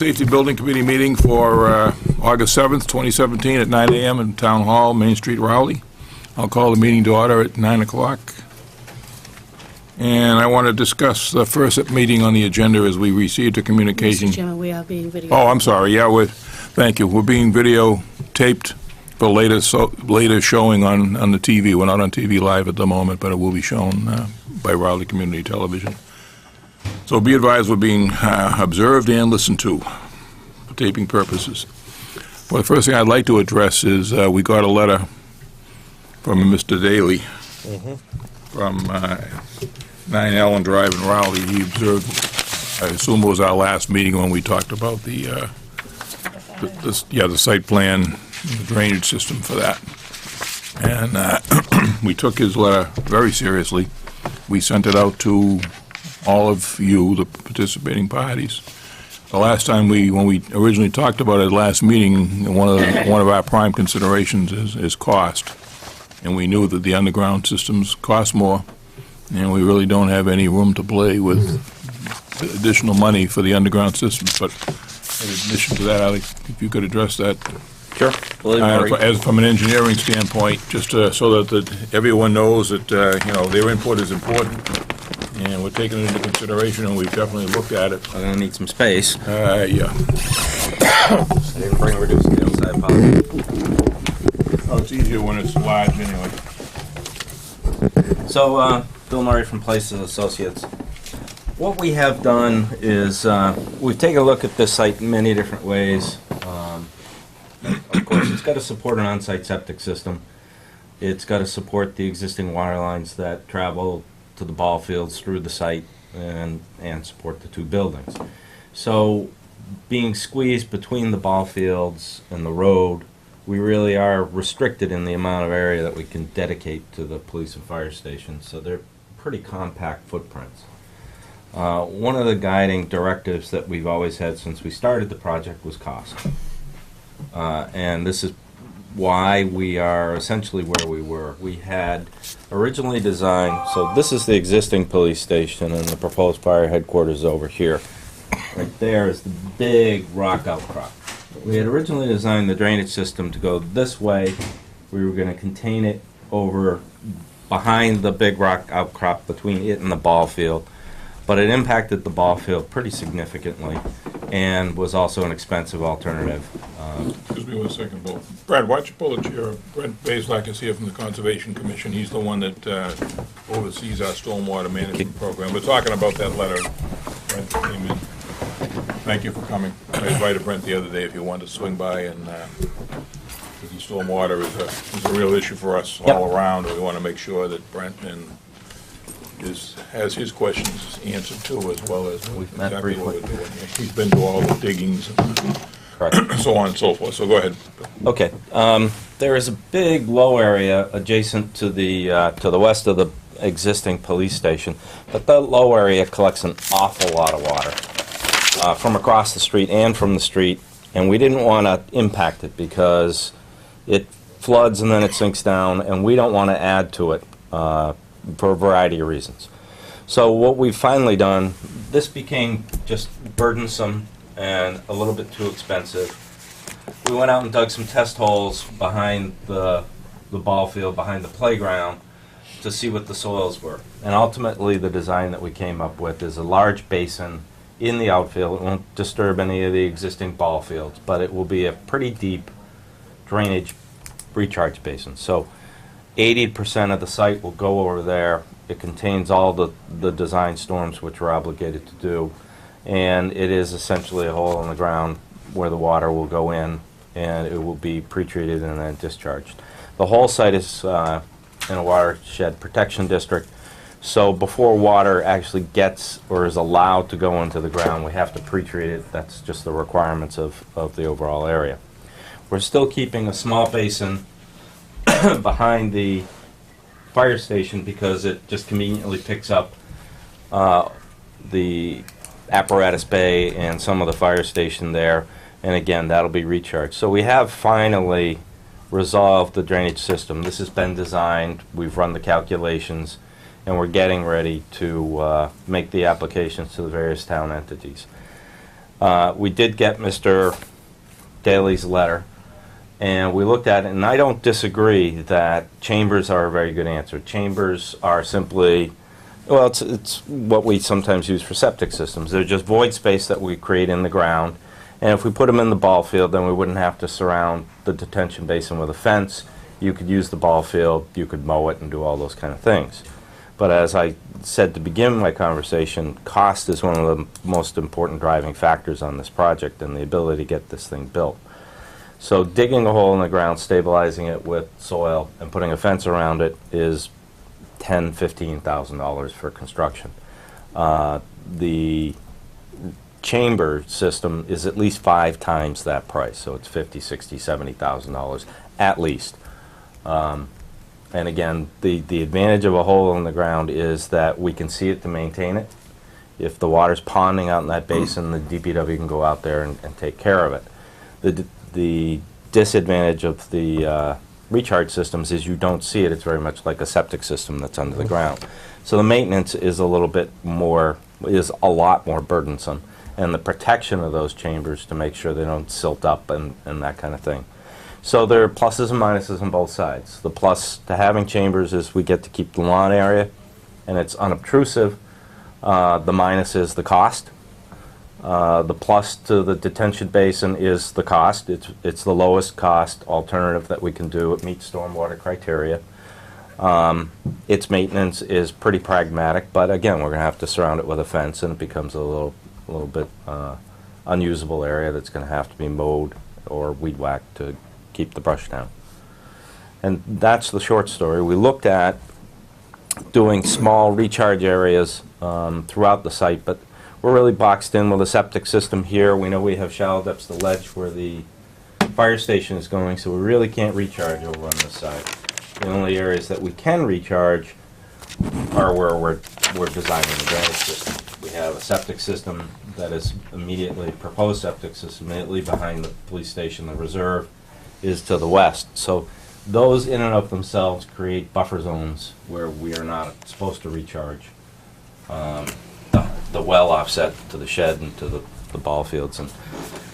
Safety Building Committee meeting for August 7th, 2017 at 9 a.m. in Town Hall, Main Street, Rowley. I'll call the meeting to order at 9 o'clock. And I want to discuss the first meeting on the agenda as we received a communication. Mr. Chairman, we are being videotaped. Oh, I'm sorry. Yeah, thank you. We're being videotaped for later showing on the TV. We're not on TV live at the moment, but it will be shown by Rowley Community Television. So be advised, we're being observed and listened to for taping purposes. Well, the first thing I'd like to address is we got a letter from Mr. Daly from 9 Allen Drive in Rowley. He observed, I assume it was our last meeting when we talked about the site plan, the drainage system for that. And we took his letter very seriously. We sent it out to all of you, the participating parties. The last time when we originally talked about it last meeting, one of our prime considerations is cost. And we knew that the underground systems cost more, and we really don't have any room to play with additional money for the underground systems. But in addition to that, Alex, if you could address that. Sure. As from an engineering standpoint, just so that everyone knows that their input is important. And we're taking it into consideration, and we've definitely looked at it. I'm gonna need some space. Yeah. I didn't bring reduced scales, I apologize. Oh, it's easier when it's large anyway. So, Bill Murray from Places Associates. What we have done is we've taken a look at this site in many different ways. Of course, it's got to support an on-site septic system. It's got to support the existing water lines that travel to the ball fields through the site and support the two buildings. So being squeezed between the ball fields and the road, we really are restricted in the amount of area that we can dedicate to the police and fire station. So they're pretty compact footprints. One of the guiding directives that we've always had since we started the project was cost. And this is why we are essentially where we were. We had originally designed, so this is the existing police station and the proposed fire headquarters over here. Right there is the big rock outcrop. We had originally designed the drainage system to go this way. We were going to contain it over behind the big rock outcrop between it and the ball field, but it impacted the ball field pretty significantly and was also an expensive alternative. Excuse me 1 second, Bill. Brad, why don't you pull a chair? Brent Bazelak is here from the Conservation Commission. He's the one that oversees our stormwater management program. We're talking about that letter. Brent came in. Thank you for coming. I invited Brent the other day if you wanted to swing by, and because the stormwater is a real issue for us all around. We want to make sure that Brent has his questions answered too, as well as exactly what we're doing. He's been to all the diggings and so on and so forth. So go ahead. Okay. There is a big low area adjacent to the west of the existing police station, but that low area collects an awful lot of water from across the street and from the street, and we didn't want to impact it because it floods and then it sinks down, and we don't want to add to it for a variety of reasons. So what we've finally done, this became just burdensome and a little bit too expensive. We went out and dug some test holes behind the ball field, behind the playground, to see what the soils were. And ultimately the design that we came up with is a large basin in the outfield. It won't disturb any of the existing ball fields, but it will be a pretty deep drainage recharge basin. So 80% of the site will go over there. It contains all the design storms which we're obligated to do. And it is essentially a hole in the ground where the water will go in, and it will be pre-treated and then discharged. The whole site is in a watershed protection district, so before water actually gets or is allowed to go into the ground, we have to pre-treat it. That's just the requirements of the overall area. We're still keeping a small basin behind the fire station because it just conveniently picks up the apparatus bay and some of the fire station there, and again that'll be recharged. So we have finally resolved the drainage system. This has been designed, we've run the calculations, and we're getting ready to make the applications to the various town entities. We did get Mr. Daly's letter, and we looked at it, and I don't disagree that chambers are a very good answer. Chambers are simply, well, it's what we sometimes use for septic systems. They're just void space that we create in the ground, and if we put them in the ball field, then we wouldn't have to surround the detention basin with a fence. You could use the ball field, you could mow it and do all those kind of things. But as I said to begin my conversation, cost is one of the most important driving factors on this project and the ability to get this thing built. So digging a hole in the ground, stabilizing it with soil, and putting a fence around it is $10,000, $15,000 for construction. The chamber system is at least 5 times that price, so it's $50,000, $60,000, $70,000 at least. And again, the advantage of a hole in the ground is that we can see it to maintain it. If the water's ponding out in that basin, the DPW can go out there and take care of it. The disadvantage of the recharge systems is you don't see it. It's very much like a septic system that's under the ground. So the maintenance is a lot more burdensome, and the protection of those chambers to make sure they don't silt up and that kind of thing. So there are pluses and minuses on both sides. The plus to having chambers is we get to keep the lawn area, and it's unobtrusive. The minus is the cost. The plus to the detention basin is the cost. It's the lowest cost alternative that we can do. It meets stormwater criteria. Its maintenance is pretty pragmatic, but again, we're going to have to surround it with a fence, and it becomes a little bit unusable area that's going to have to be mowed or weed whacked to keep the brush down. And that's the short story. We looked at doing small recharge areas throughout the site, but we're really boxed in with a septic system here. We know we have shallow depths to ledge where the fire station is going, so we really can't recharge over on this side. The only areas that we can recharge are where we're designing the drainage system. We have a septic system that is immediately, proposed septic system immediately behind the police station. The reserve is to the west. So those in and of themselves create buffer zones where we are not supposed to recharge. The well offset to the shed and to the ball fields. And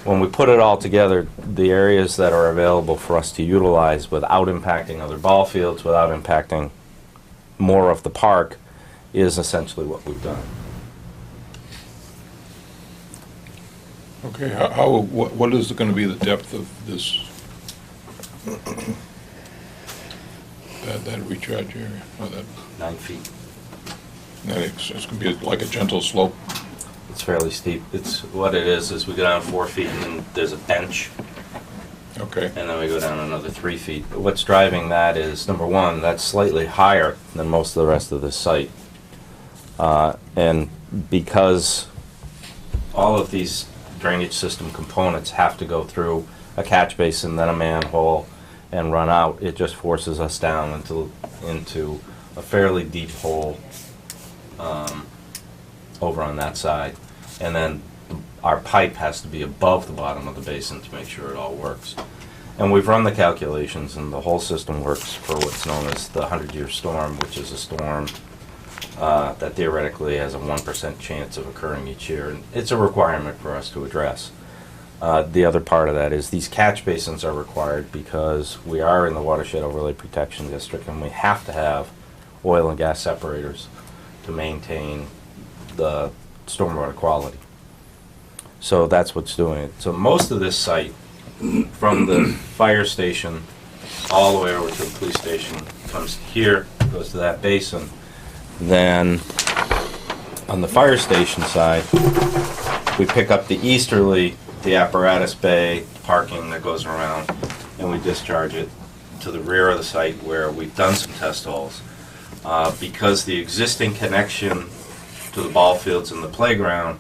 when we put it all together, the areas that are available for us to utilize without impacting other ball fields, without impacting more of the park, is essentially what we've done. Okay, what is going to be the depth of this, that recharge area? Or that, 9 feet. it's going to be like a gentle slope? It's fairly steep. It's what it is we go down 4 feet and then there's a bench. Okay. And then we go down another 3 feet. But what's driving that is, number one, that's slightly higher than most of the rest of the site. And because all of these drainage system components have to go through a catch basin, then a manhole, and run out, it just forces us down into a fairly deep hole over on that side. And then our pipe has to be above the bottom of the basin to make sure it all works. And we've run the calculations, and the whole system works for what's known as the 100-year storm, which is a storm that theoretically has a 1% chance of occurring each year. And it's a requirement for us to address. The other part of that is these catch basins are required because we are in the Watershed Overlay Protection District, and we have to have oil and gas separators to maintain the stormwater quality. So that's what's doing it. So most of this site, from the fire station all the way over to the police station, comes here, goes to that basin. Then on the fire station side, we pick up the easterly, the apparatus bay, parking that goes around, and we discharge it to the rear of the site where we've done some test holes. Because the existing connection to the ball fields and the playground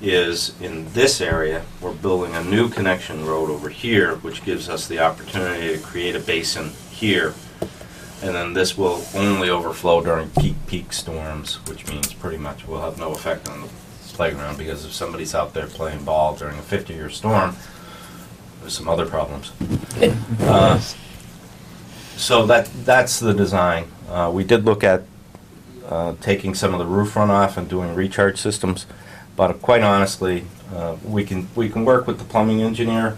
is in this area, we're building a new connection road over here, which gives us the opportunity to create a basin here. And then this will only overflow during peak storms, which means pretty much will have no effect on the playground, because if somebody's out there playing ball during a 50-year storm, there's some other problems. So that's the design. We did look at taking some of the roof runoff and doing recharge systems. But quite honestly, we can work with the plumbing engineer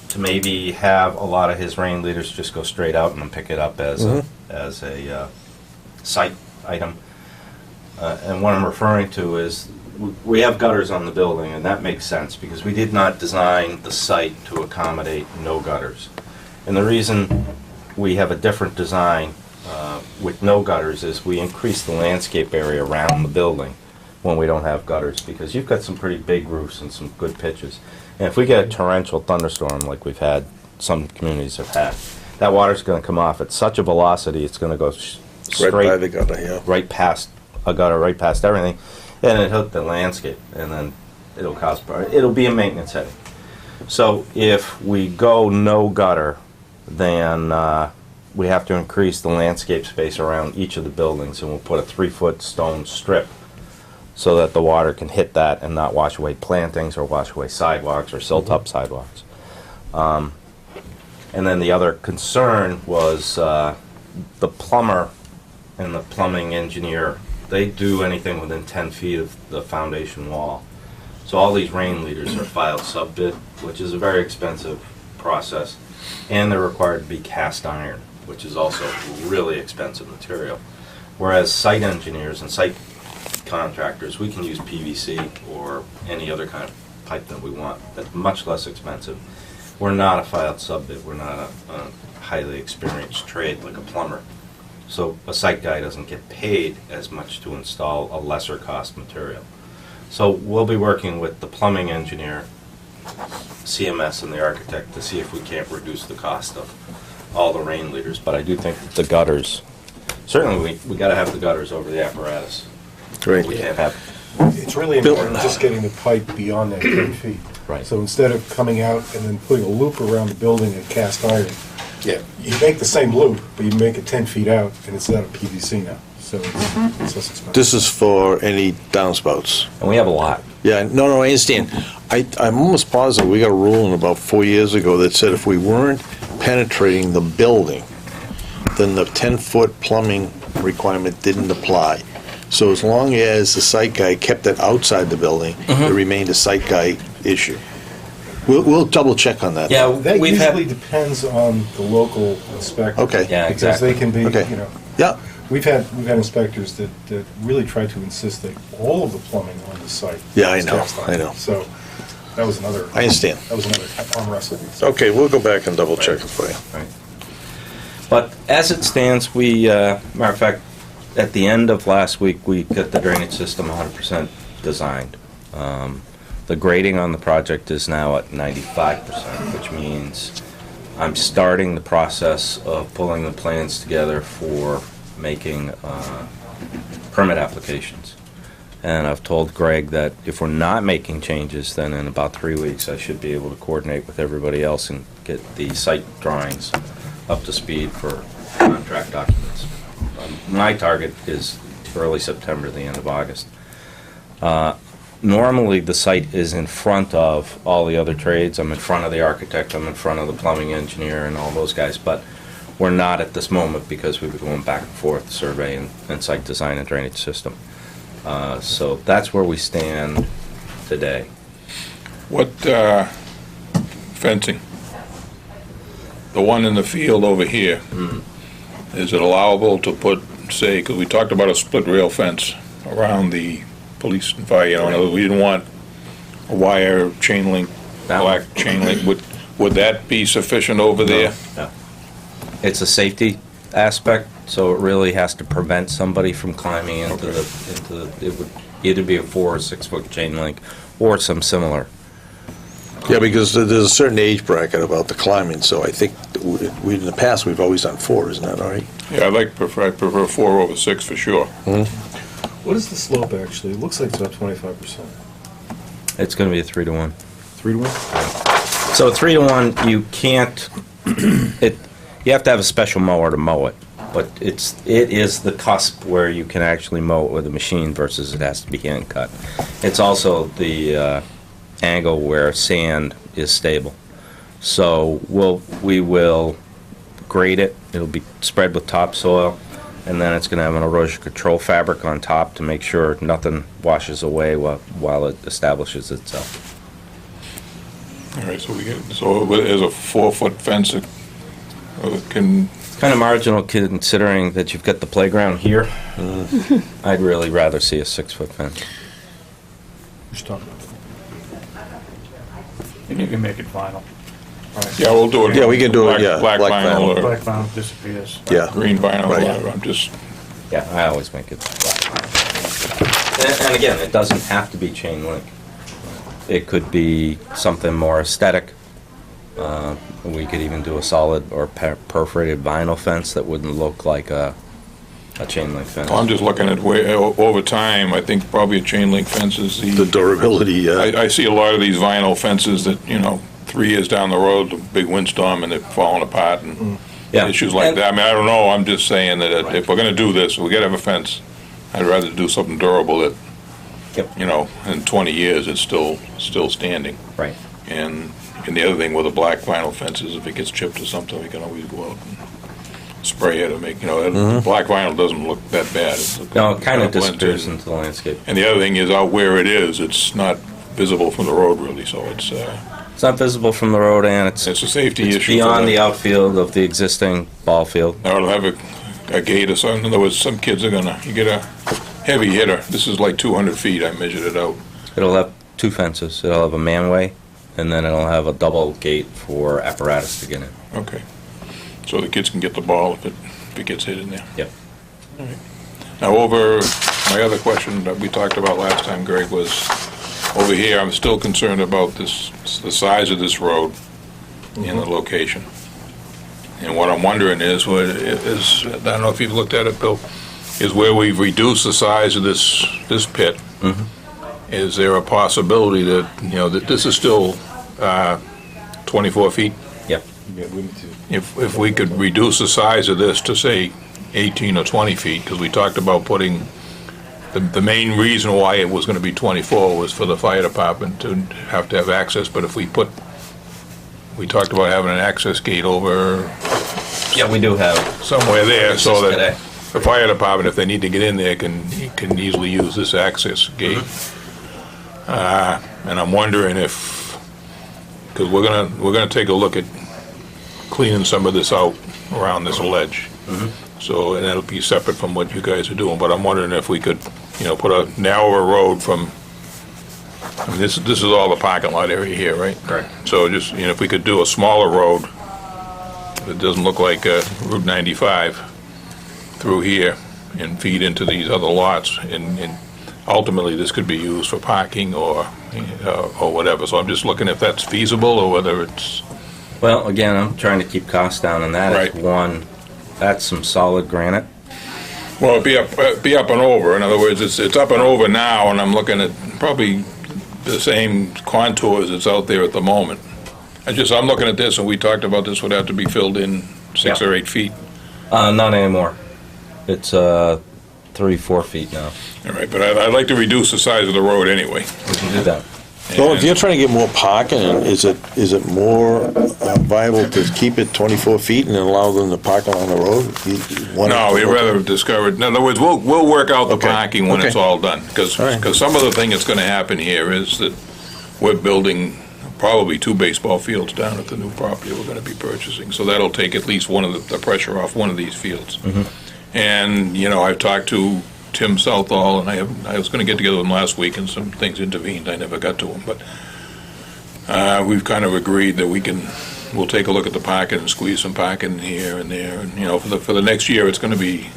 to maybe have a lot of his rain leaders just go straight out and then pick it up as a site item. And what I'm referring to is we have gutters on the building, and that makes sense because we did not design the site to accommodate no gutters. And the reason we have a different design with no gutters is we increase the landscape area around the building when we don't have gutters, because you've got some pretty big roofs and some good pitches. And if we get a torrential thunderstorm like we've had, some communities have had, that water's going to come off at such a velocity it's going to go straight Right by the gutter, yeah. right past a gutter, right past everything, and it hit the landscape, and then it'll be a maintenance headache. So if we go no gutter, then we have to increase the landscape space around each of the buildings, and we'll put a 3-foot stone strip so that the water can hit that and not wash away plantings or wash away sidewalks or silt-up sidewalks. And then the other concern was the plumber and the plumbing engineer, they do anything within 10 feet of the foundation wall. So all these rain leaders are filed sub-bid, which is a very expensive process, and they're required to be cast iron, which is also really expensive material. Whereas site engineers and site contractors, we can use PVC or any other kind of pipe that we want that's much less expensive. We're not a filed sub-bid. We're not a highly experienced trade like a plumber. So a site guy doesn't get paid as much to install a lesser cost material. So we'll be working with the plumbing engineer, CMS, and the architect to see if we can't reduce the cost of all the rain leaders. But I do think the gutters, certainly we got to have the gutters over the apparatus. Right. We can't have, It's really important just getting the pipe beyond that 10 feet. Right. So instead of coming out and then putting a loop around the building and cast iron, Yeah. you make the same loop, but you make it 10 feet out, and it's out of PVC now. So it's less expensive. This is for any downspouts. and we have a lot. Yeah, no, I understand. I'm almost positive we got a rule in about 4 years ago that said if we weren't penetrating the building, then the 10-foot plumbing requirement didn't apply. So as long as the site guy kept it outside the building, it remained a site guy issue. We'll double check on that. Yeah, That we've usually had, depends on the local inspector. Okay. yeah, Because exactly. they can be, Okay. you know, Yeah, we've had inspectors that really try to insist that all of the plumbing on the site. Yeah, I is know, cast iron. I know. So that was another. I understand. That was another arm wrestle. Okay, we'll go back and double check it for you. Right. But as it stands, matter of fact, at the end of last week, we got the drainage system 100% designed. The grading on the project is now at 95%, which means I'm starting the process of pulling the plans together for making permit applications. And I've told Greg that if we're not making changes, then in about 3 weeks, I should be able to coordinate with everybody else and get the site drawings up to speed for contract documents. My target is early September, the end of August. Normally, the site is in front of all the other trades. I'm in front of the architect, I'm in front of the plumbing engineer and all those guys, but we're not at this moment because we've been going back and forth, survey and site design and drainage system. So that's where we stand today. What fencing? The one in the field over here, is it allowable to put, say, because we talked about a split rail fence around the police and fire, you know, we didn't want a wire chain link, black chain link. Would that be sufficient over there? No. It's a safety aspect, so it really has to prevent somebody from climbing into it would either be a 4 or 6 foot chain link or some similar. Yeah, because there's a certain age bracket about the climbing, so I think we in the past, we've always done 4, isn't that all right? Yeah, I prefer 4 over 6 for sure. What is the slope, actually? It looks like it's about 25%. It's going to be a 3 to 1. 3 to 1? So 3 to 1, you can't. You have to have a special mower to mow it, but it is the cusp where you can actually mow it with a machine versus it has to be hand cut. It's also the angle where sand is stable. So we will grade it. It'll be spread with topsoil. and then it's going to have an erosion control fabric on top to make sure nothing washes away while it establishes itself. All right, so there's a 4-foot fence that can, Kind of marginal considering that you've got the playground here. I'd really rather see a 6-foot fence. Just talking. And you can make it vinyl. yeah, we'll do it. Yeah, we can do it, yeah, Black black vinyl or Black vinyl disappears. Yeah. green vinyl, Right. whatever. I'm just, Yeah, I always make it black. And again, it doesn't have to be chain link. It could be something more aesthetic. We could even do a solid or perforated vinyl fence that wouldn't look like a chain link fence. I'm just looking at over time, I think probably a chain link fence is The durability, I see a lot of these vinyl fences that, 3 years down the road, the big windstorm and they're falling apart and Yeah. issues like And- that. I mean, I don't know, I'm just saying that if we're gonna do this, we gotta have a fence. I'd rather do something durable that, Yep. in 20 years, it's still standing. Right. And the other thing with a black vinyl fence is if it gets chipped or something, we can always go out and spray it or make, black vinyl doesn't look that bad. No, it kind of blends disappears in. into the landscape. And the other thing is out where it is, it's not visible from the road really, so it's It's not visible from the road, and it's a safety it's issue. beyond the outfield of the existing ball field. Now it'll have a gate or something. In other words, some kids are you get a heavy hitter. This is like 200 feet, I measured it out. It'll have 2 fences. It'll have a manway, and then it'll have a double gate for apparatus to get in. Okay. So the kids can get the ball if it gets hit in there. Yep. Now over, my other question that we talked about last time, Greg, was over here, I'm still concerned about the size of this road and the location. And what I'm wondering is, I don't know if you've looked at it, Bill, is where we've reduced the size of this pit. Is there a possibility that, that this is still 24 feet? Yep. Yeah, we need to. If we could reduce the size of this to, say, 18 or 20 feet, because we talked about putting, the main reason why it was going to be 24 was for the fire department to have access, but if we talked about having an access gate over Yeah, we do have. somewhere there, so that Today. the fire department, if they need to get in there, can easily use this access gate. And I'm wondering if, because we're gonna take a look at cleaning some of this out around this ledge. So, and that'll be separate from what you guys are doing, but I'm wondering if we could, put a narrower road from, I mean, this is all the parking lot area here, right? Correct. So just, if we could do a smaller road that doesn't look like Route 95 through here and feed into these other lots, and ultimately this could be used for parking or whatever. So I'm just looking if that's feasible or whether it's, Well, again, I'm trying to keep costs down, and that is Right. one. That's some solid granite. well, it'd be up and over. In other words, it's up and over now, and I'm looking at probably the same contours that's out there at the moment. I'm looking at this, and we talked about this would have to be filled in 6 Yeah. or 8 feet. Not anymore. It's 3-4 feet now. All right, but I'd like to reduce the size of the road anyway. We can do that. Well, if you're trying to get more parking, is it more viable to keep it 24 feet and allow them to park along the road? No, we'd rather discourage, in other words, we'll work out the Okay, parking when it's okay. all done. Because All right. some of the thing that's going to happen here is that we're building probably 2 baseball fields down at the new property we're going to be purchasing. So that'll take at least one of the pressure off one of these fields. And, I've talked to Tim Southall, and I was going to get together with him last week, and some things intervened. I never got to him, but we've kind of agreed that we'll take a look at the parking and squeeze some parking here and there. And, for the next year, it's going to be,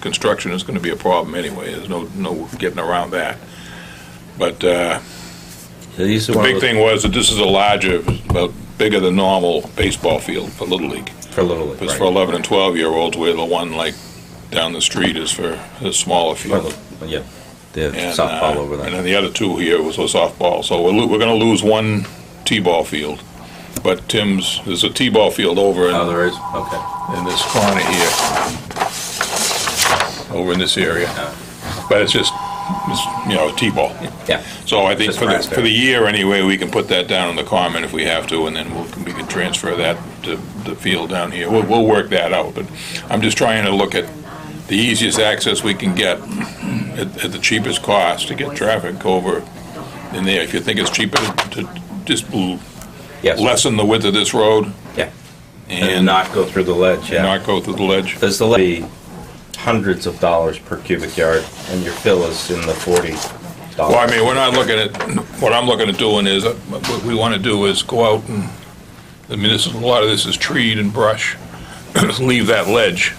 construction is going to be a problem anyway. There's no getting around that. But These are the one big of the- thing was that this is a larger, about bigger than normal baseball field for Little League. for Little League. It's right. for 11 and 12-year-olds, where the one like down the street is for a smaller field. Yeah, they have And, softball over And there. then the other 2 here was a softball. So we're going to lose 1 T-ball field. But there's a T-ball field over Oh, there is? Okay. in this corner here, over in this area. But it's just, a T-ball. Yeah. So I think Just for grass the there. year anyway, we can put that down in the common if we have to, and then we can transfer that to the field down here. We'll work that out, but I'm just trying to look at the easiest access we can get at the cheapest cost to get traffic over in there. If you think it's cheaper to just Yes. lessen the width of this road Yeah. And and not go through the ledge, yeah. not go through the ledge. Does the ledge be hundreds of dollars per cubic yard, and your fill is in the $40? Well, I mean, we're not looking at, what I'm looking at doing is, what we want to do is go out and, I mean, a lot of this is treed and brush, leave that ledge,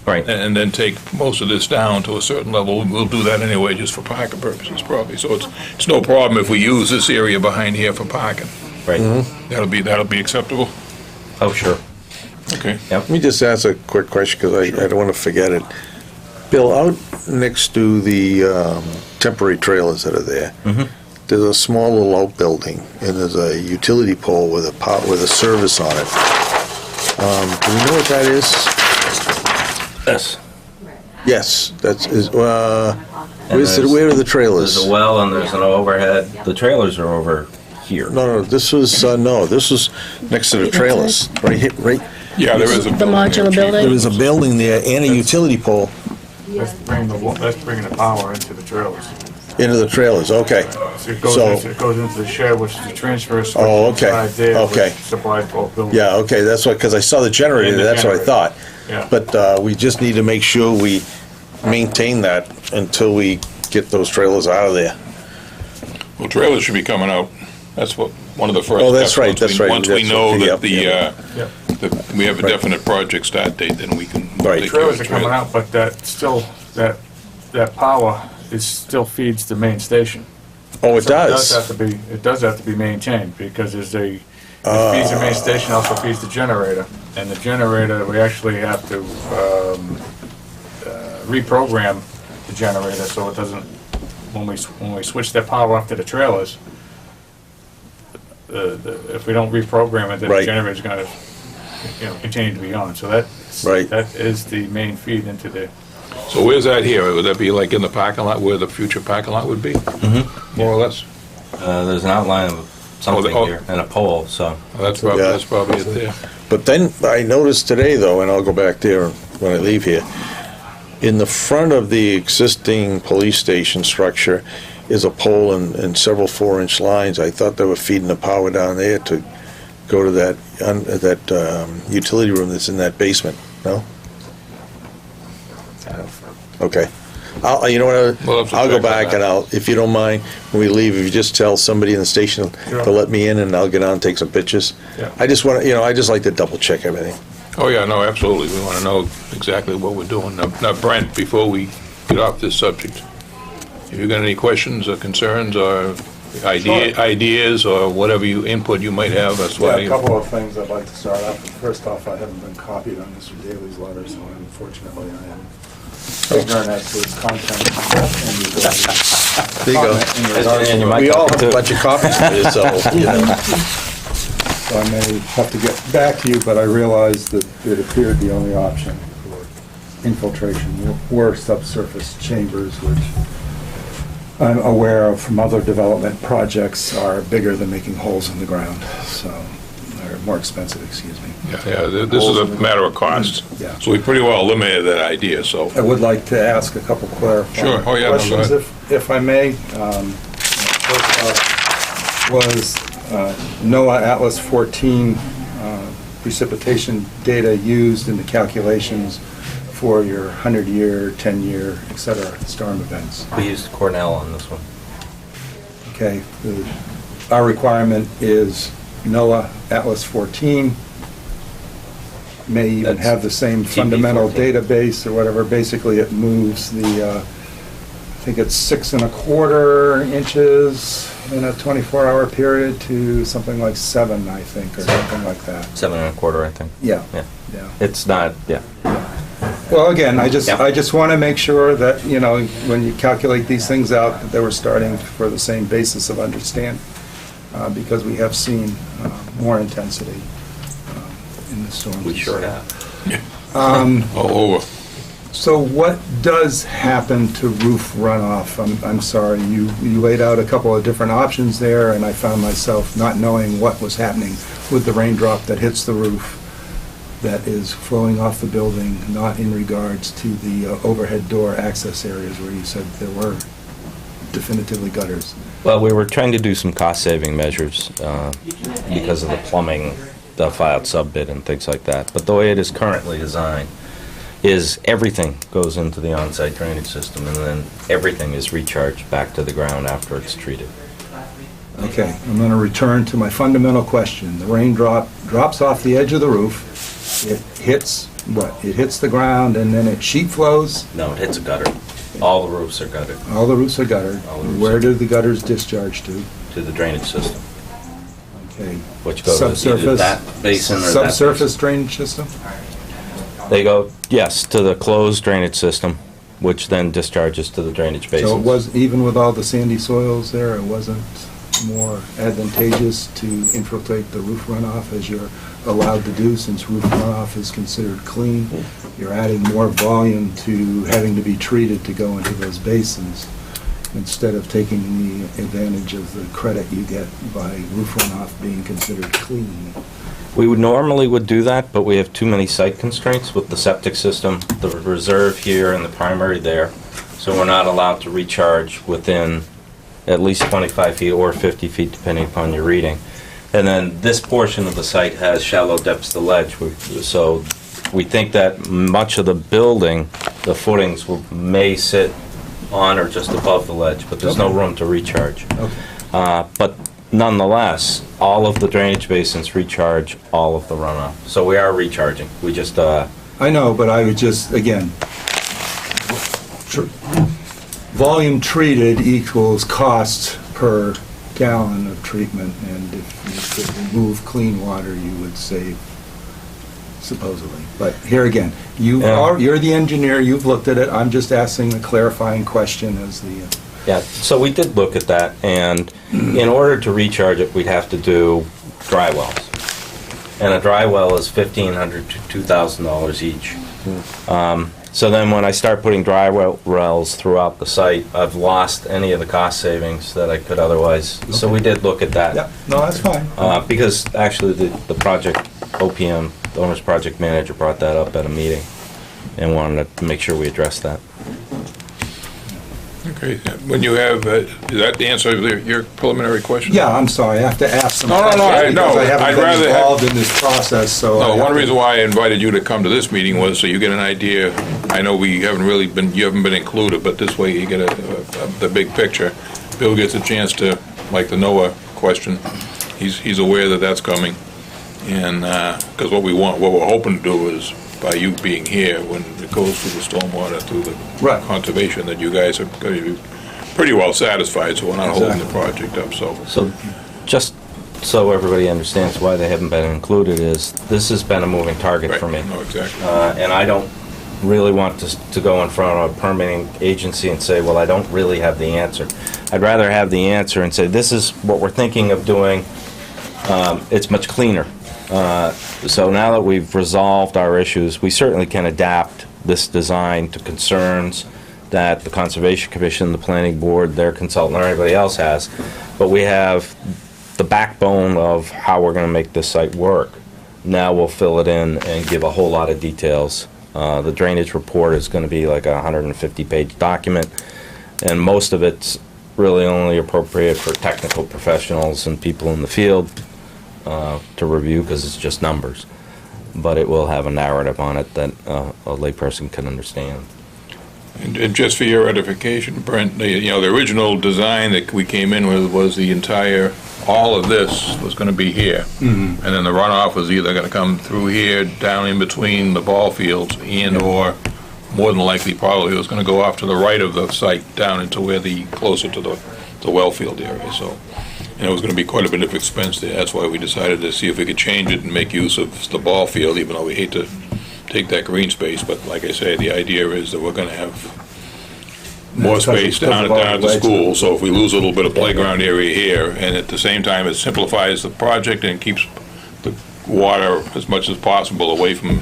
Right. and then take most of this down to a certain level. We'll do that anyway, just for parking purposes probably. So it's no problem if we use this area behind here for parking. Right. That'll be acceptable? Oh, sure. Okay. Let me just ask a quick question, because I don't want to forget it. Bill, out next to the temporary trailers that are there, there's a small little outbuilding, and there's a utility pole with a service on it. Do you know what that is? Yes. Yes, where there's- are the trailers? There's a well and there's an overhead. The trailers are over here. No, this was next to the trailers, right here, right. Yeah, there is a. The modular There building? was a building there and a utility pole That's bringing the power into the trailers. into the trailers, okay. So it goes into the shed, which is the transfer switch Oh, okay, inside there, okay. which supplies both buildings. Yeah, okay, that's what, because I saw the generator, And the that's what I generator. thought. Yeah. But we just need to make sure we maintain that until we get those trailers out of there. Well, trailers should be coming out. That's what, one of the first. Oh, that's steps. right, Once we- that's right. Once we That's know what- that yep. that we have a Right. definite project start date, then we can. Right. take care of Trailers the are coming trailers. out, but that power still feeds the main station. Oh, it So does? It does have to be maintained, because it feeds the main station, also feeds the generator. And the generator, we actually have to reprogram the generator so it doesn't, when we switch that power off to the trailers, if we don't reprogram it, then the Right. generator's gonna, continue to be on. So Right. that is the main feed into the, So where's that here? Would that be like in the parking lot where the future parking lot would be? More or less? There's an outline of something oh. here and a pole, so. That's Yeah. probably it there. But then I noticed today, though, and I'll go back there when I leave here, in the front of the existing police station structure is a pole and several 4-inch lines. I thought they were feeding the power down there to go to that utility room that's in that basement, no? Okay. You know what, We'll have to I'll go check on back that. and if you don't mind, when we leave, if you just tell somebody in the station Sure. to let me in and I'll get on and take some pictures. Yeah. I just want to, I just like to double check everything. Oh, yeah, no, absolutely. We want to know exactly what we're doing. Now, Brent, before we get off this subject, if you've got any questions or concerns or ideas or whatever input you might have, that's Yeah, why. a couple of things I'd like to start off with. First off, I haven't been copied on Mr. Daly's letter, so unfortunately I am ignorant as to its content. and his, There you go. comment in regards And you to might We all copy have a too. bunch of copies for you, so, So I may have to get back to you, but I realized that it appeared the only option for infiltration were subsurface chambers, which I'm aware of from other development projects are bigger than making holes in the ground, so they're more expensive, excuse me. Yeah, this is a matter of cost. Yeah. So we pretty well eliminated that idea, so. I would like to ask a couple clarifying Sure. Oh, yeah, no, go questions, ahead. if I may. First off, was NOAA Atlas 14 precipitation data used in the calculations for your 100-year, 10-year, et cetera, storm events? We used Cornell on this one. Okay, our requirement is NOAA Atlas 14, may even That's have the same TB fundamental 14. database or whatever. Basically, it moves the, I think it's 6¼ inches in a 24-hour period to something like 7, I think, or something like that. 7¼ I think. Yeah, Yeah. yeah. It's not, yeah. Well, again, I Yeah. just want to make sure that, when you calculate these things out, that they were starting for the same basis of understanding, because we have seen more intensity in the storms. We sure have. All over. So what does happen to roof runoff? I'm sorry, you laid out a couple of different options there, and I found myself not knowing what was happening with the raindrop that hits the roof. that is flowing off the building, not in regards to the overhead door access areas where you said there were definitively gutters. Well, we were trying to do some cost-saving measures because of the plumbing, the filed sub-bid and things like that. But the way it is currently designed is everything goes into the on-site drainage system, and then everything is recharged back to the ground after it's treated. Okay, I'm going to return to my fundamental question. The rain drops off the edge of the roof. It hits, what? It hits the ground and then it sheet flows. No, it hits a gutter. All the roofs are gutted All the roofs are guttered. All the roofs Where are- do the gutters discharge to? to the drainage system, Okay. which goes either Subsurface? that basin or that Subsurface drainage system? basin. They go, yes, to the closed drainage system, which then discharges to the drainage basins. So it was, even with all the sandy soils there, it wasn't more advantageous to infiltrate the roof runoff as you're allowed to do, since roof runoff is considered clean? You're adding more volume to having to be treated to go into those basins, instead of taking the advantage of the credit you get by roof runoff being considered clean. We would do that, but we have too many site constraints with the septic system, the reserve here and the primary there. So we're not allowed to recharge within at least 25 feet or 50 feet, depending upon your reading. And then this portion of the site has shallow depths to ledge. So we think that much of the building, the footings may sit on or just above the ledge, but there's no room to recharge. Okay. But nonetheless, all of the drainage basins recharge all of the runoff. So we are recharging. We just, I know, but I would just, again, volume treated equals cost per gallon of treatment, and if you could remove clean water, you would save, supposedly. But here again, Yeah. you're the engineer, you've looked at it, I'm just asking the clarifying question as the, yeah, so we did look at that, and in order to recharge it, we'd have to do dry wells. And a dry well is $1,500 to $2,000 each. So then when I start putting dry wells throughout the site, I've lost any of the cost savings that I could otherwise. So we did look at that. yeah, no, that's fine. Because actually the project, OPM, the owner's project manager, brought that up at a meeting and wanted to make sure we addressed that. Okay, when you have, is that the answer to your preliminary question? Yeah, I'm sorry, I have to ask some No, no, no, questions because no, I haven't I'd been rather have- involved in this process, so. I No, have one to- reason why I invited you to come to this meeting was so you get an idea. I know we haven't really been, you haven't been included, but this way you get the big picture. Bill gets a chance to, like the NOAA question, he's aware that that's coming. And, because what we're hoping to do is, by you being here, when it goes through the stormwater, through the Right. conservation, that you guys are going to be pretty well satisfied, so we're not holding the Exactly. project up, so. So just so everybody understands why they haven't been included is, this has been a moving target Right. for me. No, exactly. And I don't really want to go in front of a permitting agency and say, well, I don't really have the answer. I'd rather have the answer and say, this is what we're thinking of doing. It's much cleaner. So now that we've resolved our issues, we certainly can adapt this design to concerns that the Conservation Commission, the Planning Board, their consultant, or anybody else has. But we have the backbone of how we're going to make this site work. Now we'll fill it in and give a whole lot of details. The drainage report is going to be like a 150-page document, and most of it's really only appropriate for technical professionals and people in the field to review, because it's just numbers. But it will have a narrative on it that a layperson can understand. And just for your edification, Brent, the original design that we came in with was the entire, all of this was going to be here. And then the runoff was either going to come through here, down in between the ball fields, and/or, more than likely, probably, it was going to go off to the right of the site, down into where closer to the well field area, so. And it was going to be quite a bit of expense there. That's why we decided to see if we could change it and make use of the ball field, even though we hate to take that green space. But like I say, the idea is that we're going to have more Because space of down all at the the school. ledge. So if we lose a little bit of playground area here, and at the same time, it simplifies the project and keeps the water as much as possible away from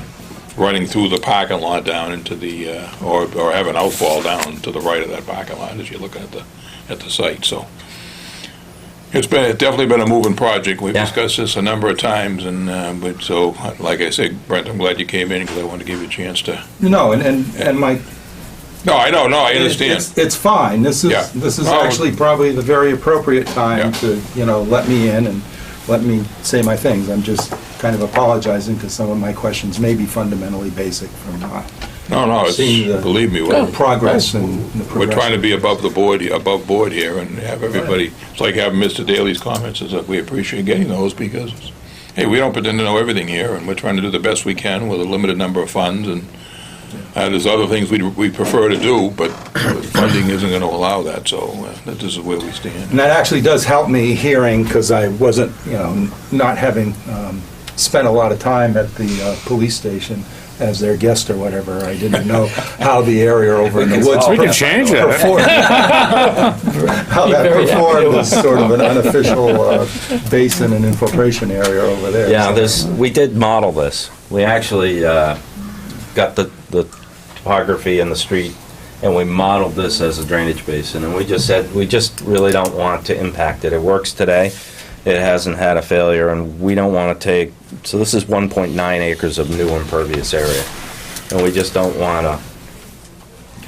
running through the parking lot down into the, or have an outfall down to the right of that parking lot as you're looking at the site, so. It's definitely been a moving project. We've Yeah. discussed this a number of times, and, but so, like I said, Brent, I'm glad you came in, because I wanted to give you a chance to, No, and Mike, no, I know, no, I understand. it's fine. Yeah. This is Oh. actually probably the very appropriate time Yeah. to, let me in and let me say my things. I'm just kind of apologizing because some of my questions may be fundamentally basic from not No, seeing the believe me, progress and the we're progression. trying to be above board here, and have everybody, it's like having Mr. Daly's comments, is that we appreciate getting those, because, hey, we don't pretend to know everything here, and we're trying to do the best we can with a limited number of funds, and there's other things we prefer to do, but funding isn't going to allow that, so this is where we stand. And that actually does help me hearing, because I wasn't, not having spent a lot of time at the police station as their guest or whatever. I didn't know how the area over in the woods We can change that. performed. How that performed as sort of an unofficial basin and infiltration area over there. Yeah, So- we did model this. We actually got the topography and the street, and we modeled this as a drainage basin, and we just said, we just really don't want to impact it. It works today. It hasn't had a failure, and we don't want to take, so this is 1.9 acres of new impervious area, and we just don't want to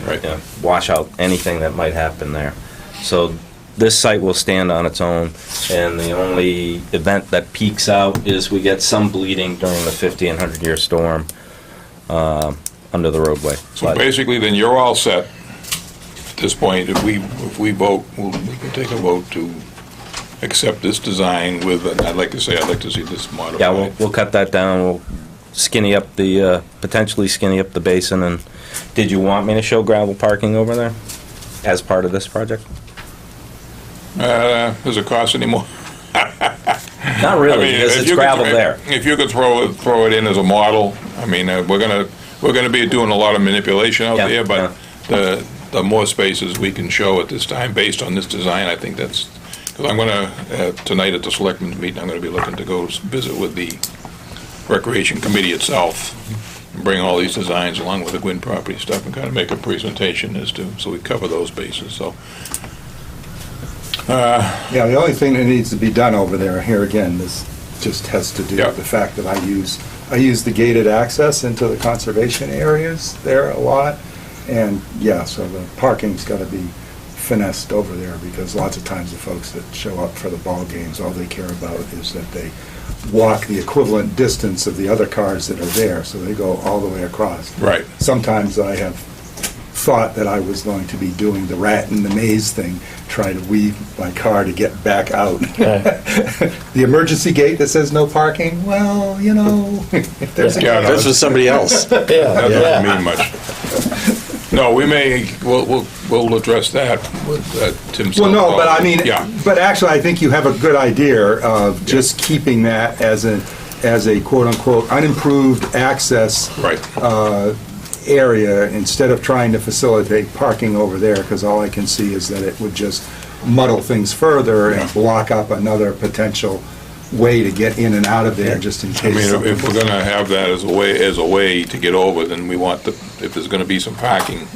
Right. wash out anything that might happen there. So this site will stand on its own, and the only event that peaks out is we get some bleeding during the 50 and 100-year storm under the roadway. So But- basically, then you're all set at this point. If we vote, we can take a vote to accept this design with, and I'd like to see this modified. Yeah, we'll cut that down, we'll skinny up the, potentially skinny up the basin, and did you want me to show gravel parking over there as part of this project? Does it cost any more? Not really, because if it's you could- gravel there. If you could throw it in as a model, I mean, we're gonna be doing a lot of manipulation out Yeah, there, but the more spaces we can show at this time based on this design, I think that's, because I'm gonna, tonight at the selectmen's meeting, I'm gonna be looking to go visit with the Recreation Committee itself, and bring all these designs along with the Gwyn property stuff and kind of make a presentation as to, so we cover those bases, so. Yeah, the only thing that needs to be done over there, here again, this just has to do Yeah. with the fact that I use the gated access into the conservation areas there a lot. And, yeah, so the parking's gotta be finessed over there, because lots of times the folks that show up for the ball games, all they care about is that they walk the equivalent distance of the other cars that are there, so they go all the way across. Right. Sometimes I have thought that I was going to be doing the rat in the maze thing, try to weave my car to get back out. The emergency gate that says no parking, well, if there's a Yeah, no, That's for somebody else. That doesn't mean much. No, we'll address that with Tim. Well, no, but I mean, Yeah, but actually, I think you have a good idea of just keeping that as a quote-unquote unimproved access right. area, instead of trying to facilitate parking over there, because all I can see is that it would just muddle things further Yeah. and block up another potential way to get in and out of there, just in I case mean, something... if we're gonna have that as a way to get over, then we want if there's gonna be some parking,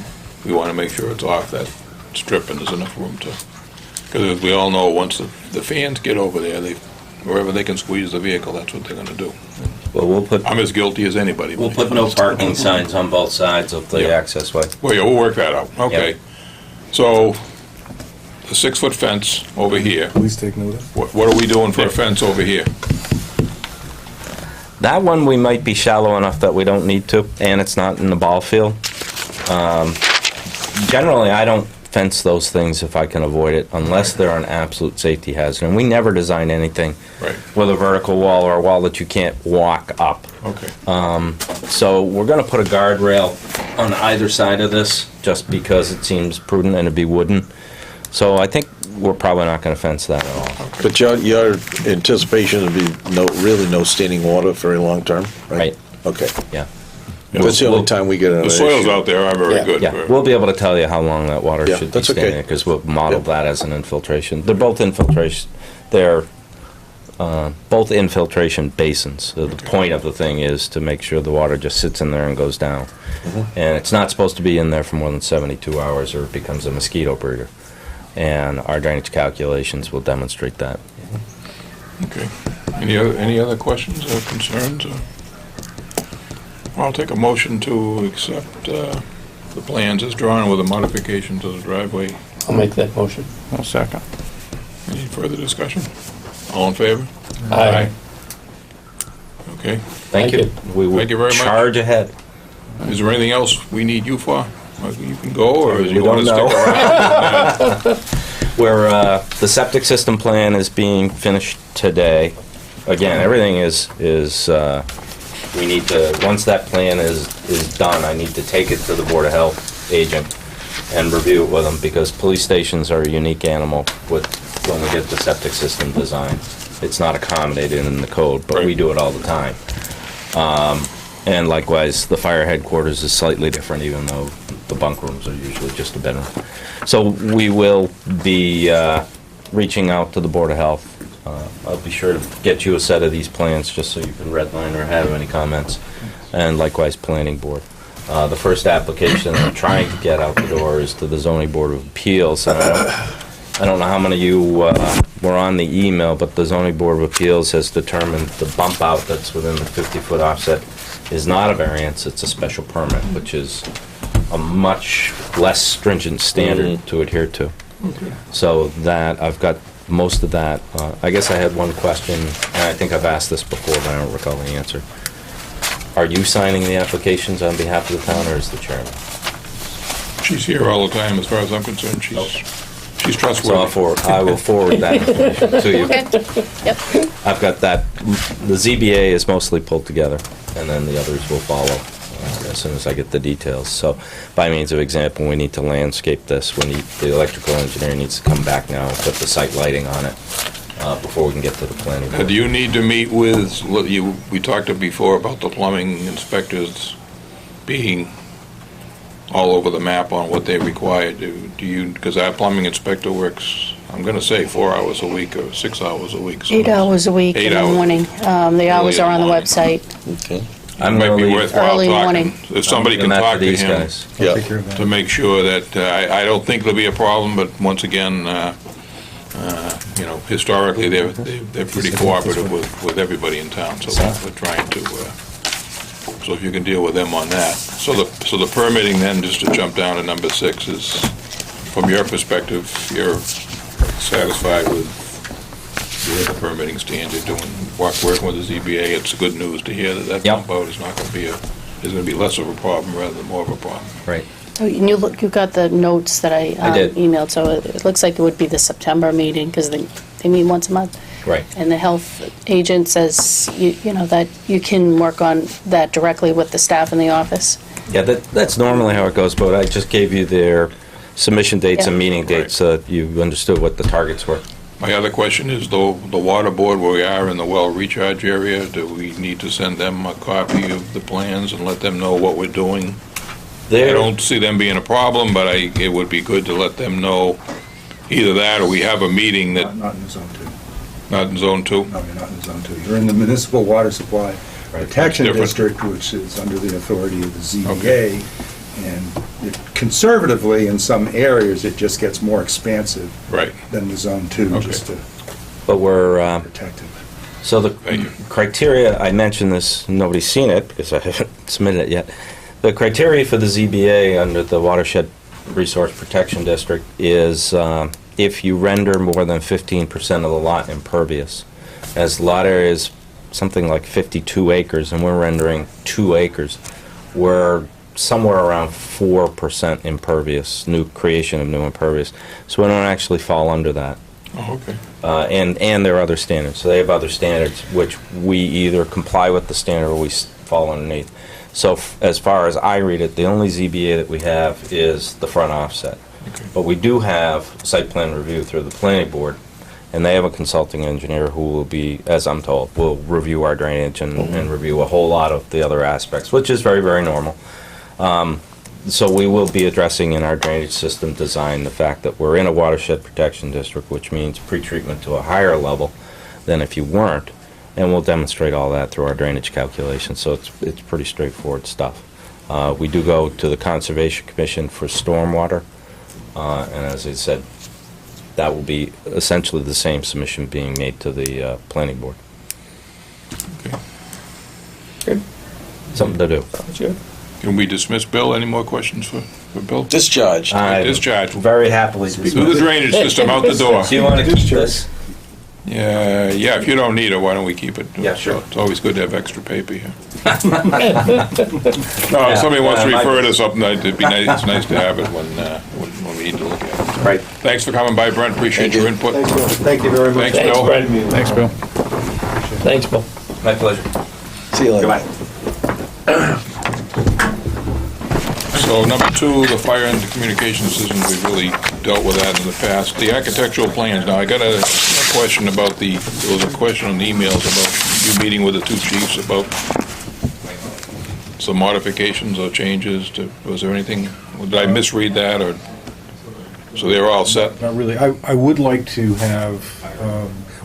we wanna make sure it's off that strip and there's enough room to, because as we all know, once the fans get over there, wherever they can squeeze the vehicle, that's what they're gonna do. Well, we'll put I'm as guilty as anybody. We'll put no parking signs on both sides of the Yeah. access way. Well, yeah, we'll work that out, okay. So, the 6-foot fence over here, Please take notice. what are we doing for a fence over here? That one, we might be shallow enough that we don't need to, and it's not in the ball field. Generally, I don't fence those things if I can avoid it, unless they're an absolute safety hazard. And we never design anything Right. with a vertical wall or a wall that you can't walk up. Okay. So we're going to put a guardrail on either side of this, just because it seems prudent, and it'd be wooden. So I think we're probably not going to fence that at all. But your anticipation would be really no standing water for a long term, right? Right. Okay. Yeah. That's the only time we get another The soils issue. out there are very Yeah. good. Yeah, we'll be able to tell you how long that water Yeah, should be that's okay. standing there, because we'll model Yeah. that as an infiltration. They're both infiltration, they're both infiltration basins. So the point of the thing is to make sure the water just sits in there and goes down. Mm-hmm. And it's not supposed to be in there for more than 72 hours, or it becomes a mosquito breeder. and our drainage calculations will demonstrate that. Okay. Any other questions or concerns? I'll take a motion to accept the plans as drawn with a modification to the driveway. I'll make that motion. I'll second. Any further discussion? All in favor? Aye. Okay. Thank you. We will Thank you very much. charge ahead. Is there anything else we need you for? You can go, or do We you want to don't stick around? Where the septic system plan is being finished today. Again, everything is we need to, once that plan is done, I need to take it to the Board of Health agent and review it with them, because police stations are a unique animal with, when we get the septic system designed. It's not accommodated in the code, but we Right. do it all the time. And likewise, the fire headquarters is slightly different, even though the bunk rooms are usually just a bedroom. So we will be reaching out to the Board of Health. I'll be sure to get you a set of these plans, just so you can redline or have any comments, and likewise, Planning Board. The first application I'm trying to get out the door is to the Zoning Board of Appeals, and I don't know how many of you were on the email, but the Zoning Board of Appeals has determined the bump out that's within the 50-foot offset is not a variance, it's a special permit, which is a much less stringent standard to adhere to. So that, I've got most of that. I guess I had one question, and I think I've asked this before, but I don't recall the answer. Are you signing the applications on behalf of the town, or is the chairman? She's here all the time, as far as I'm concerned. She's So trustworthy. I will forward that information to you. Okay, yep. I've got that, the ZBA is mostly pulled together, and then the others will follow as soon as I get the details. So by means of example, we need to landscape this, the electrical engineer needs to come back now, put the site lighting on it before we can get to the planning Do board. you need to meet with, we talked before about the plumbing inspectors being all over the map on what they require. Do you, because our plumbing inspector works, I'm going to say 4 hours a week or 6 hours a week. so 8 hours a week 8 in the hours. morning. The hours in are the on the morning. website. Okay. I'm It might gonna be leave- worthwhile Early talking. morning. If somebody Giving can that talk to these him guys. I'll Yeah. take care of that. to make sure that, I don't think there'll be a problem, but once again, historically, they're pretty cooperative with everybody in town, so we're trying to, so if you can deal with them on that. So the permitting then, just to jump down to number 6, is, from your perspective, you're satisfied with the permitting standard, working with the ZBA. It's good news to hear that Yep. bump out is not going to be is going to be less of a problem rather than more of a problem. Right. Oh, and you got the notes that I did. emailed, so it looks like it would be the September meeting, because they meet once a month. Right. And the health agent says, that you can work on that directly with the staff in the office. Yeah, that's normally how it goes, but I just gave you their submission dates and Yeah. meeting dates, so that you understood what the targets were. My other question is, the water board, where we are in the well recharge area, do we need to send them a copy of the plans and let them know what we're doing? I don't see them being a problem, but it would be good to let them know either that, or we have a meeting that, Not in Zone 2. not in Zone 2? No, you're not in Zone 2. You're in the Municipal Water Supply Protection It's different. District, which is under the authority of the ZBA. And conservatively, in some areas, it just gets more expansive Right. than the Zone 2, Okay. just to But we're, protect it. so the Thank you. criteria, I mentioned this, nobody's seen it, because I haven't submitted it yet. The criteria for the ZBA under the Watershed Resource Protection District is if you render more than 15% of the lot impervious. As lot area is something like 52 acres, and we're rendering 2 acres, we're somewhere around 4% impervious, new creation of new impervious. So we don't actually fall under that. Oh, okay. And there are other standards. So they have other standards which we either comply with the standard or we fall underneath. So as far as I read it, the only ZBA that we have is the front offset. Okay. But we do have site plan review through the planning board, and they have a consulting engineer who will be, as I'm told, will review our drainage and review a whole lot of the other aspects, which is very, very normal. So we will be addressing in our drainage system design the fact that we're in a watershed protection district, which means pretreatment to a higher level than if you weren't, and we'll demonstrate all that through our drainage calculations. So it's pretty straightforward stuff. We do go to the Conservation Commission for stormwater, and as I said, that will be essentially the same submission being made to the planning board. Good. Something to do. Sounds good. Can we dismiss Bill? Any more questions for Bill? Discharged. Discharge. Very happily. Through the drainage system, out the door. Do you want to keep this? Yeah, if you don't need it, why don't we keep it? Yeah, sure. It's always good to have extra paper here. No, if somebody wants to refer to something, it'd be nice, it's nice to have it when we need to look at it. Right. Thanks for coming by, Brent, appreciate your input. Thank you very much. Thanks, Thanks, Bill. Brent. Thanks, Bill. Thanks, Bill. My pleasure. See you later. Goodbye. So number two, the fire and communication systems, we've really dealt with that in the past. The architectural plans, now I got a question about there was a question on the emails about you meeting with the two chiefs about some modifications or changes to, was there anything, did I misread that, or, so they were all set? Not really. I would like to have,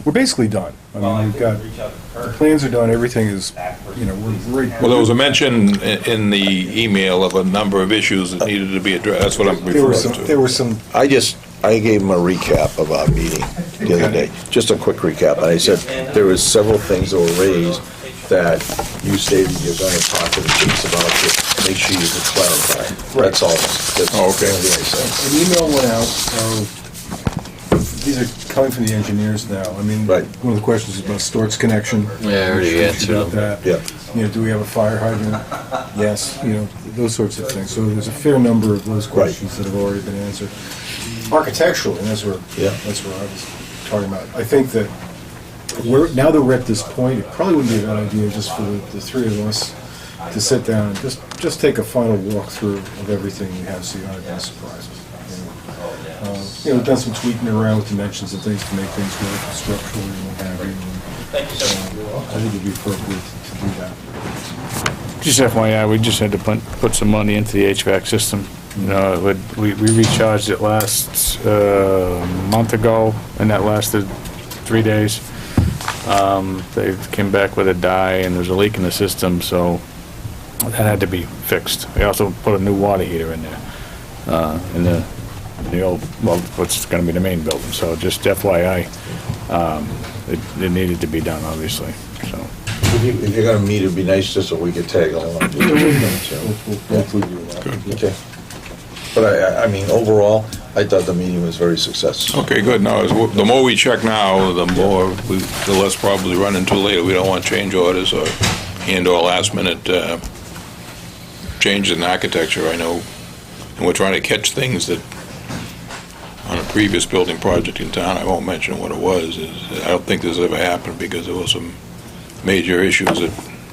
we're basically done. I mean, we've got, the plans are done, everything is, we're right. Well, there was a mention in the email of a number of issues that needed to be addressed, that's what I'm There were referring some, to. there were some, I gave him a recap of our meeting the other day, just a quick recap. And I said, there was several things that were raised that you stated you're going to talk to the chiefs about to make sure you can clarify. That's all. That's Oh, okay. the only thing I said. an email went out, these are coming from the engineers now. I mean, Right. one of the questions is about Stort's connection. Yeah, I already answered About them. that. Yeah. Do we have a fire hydrant? Yes, those sorts of things. So there's a fair number of those questions that have already been answered. Architecturally, and that's where I was talking about. I think that now that we're at this point, it probably wouldn't be a bad idea just for the three of us to sit down and just take a final walkthrough of everything we have, so you don't have any surprises. We've done some tweaking around with dimensions and things to make things work structurally and what have you. I think it'd be appropriate to do that. Just FYI, we just had to put some money into the HVAC system. We recharged it last month ago, and that lasted 3 days. They came back with a die, and there's a leak in the system, so that had to be fixed. We also put a new water heater in there, in the old, well, what's gonna be the main building, so just FYI, it needed to be done, obviously, so. If you're gonna meet, it'd be nice just so we could tag along. We'll include you in that. Okay. But I mean, overall, I thought the meeting was very successful. Okay, good. Now, the more we check now, the less probably run into later. We don't want change orders or last minute changes in architecture, I know. And we're trying to catch things that, on a previous building project in town, I won't mention what it was, I don't think this ever happened because there were some major issues that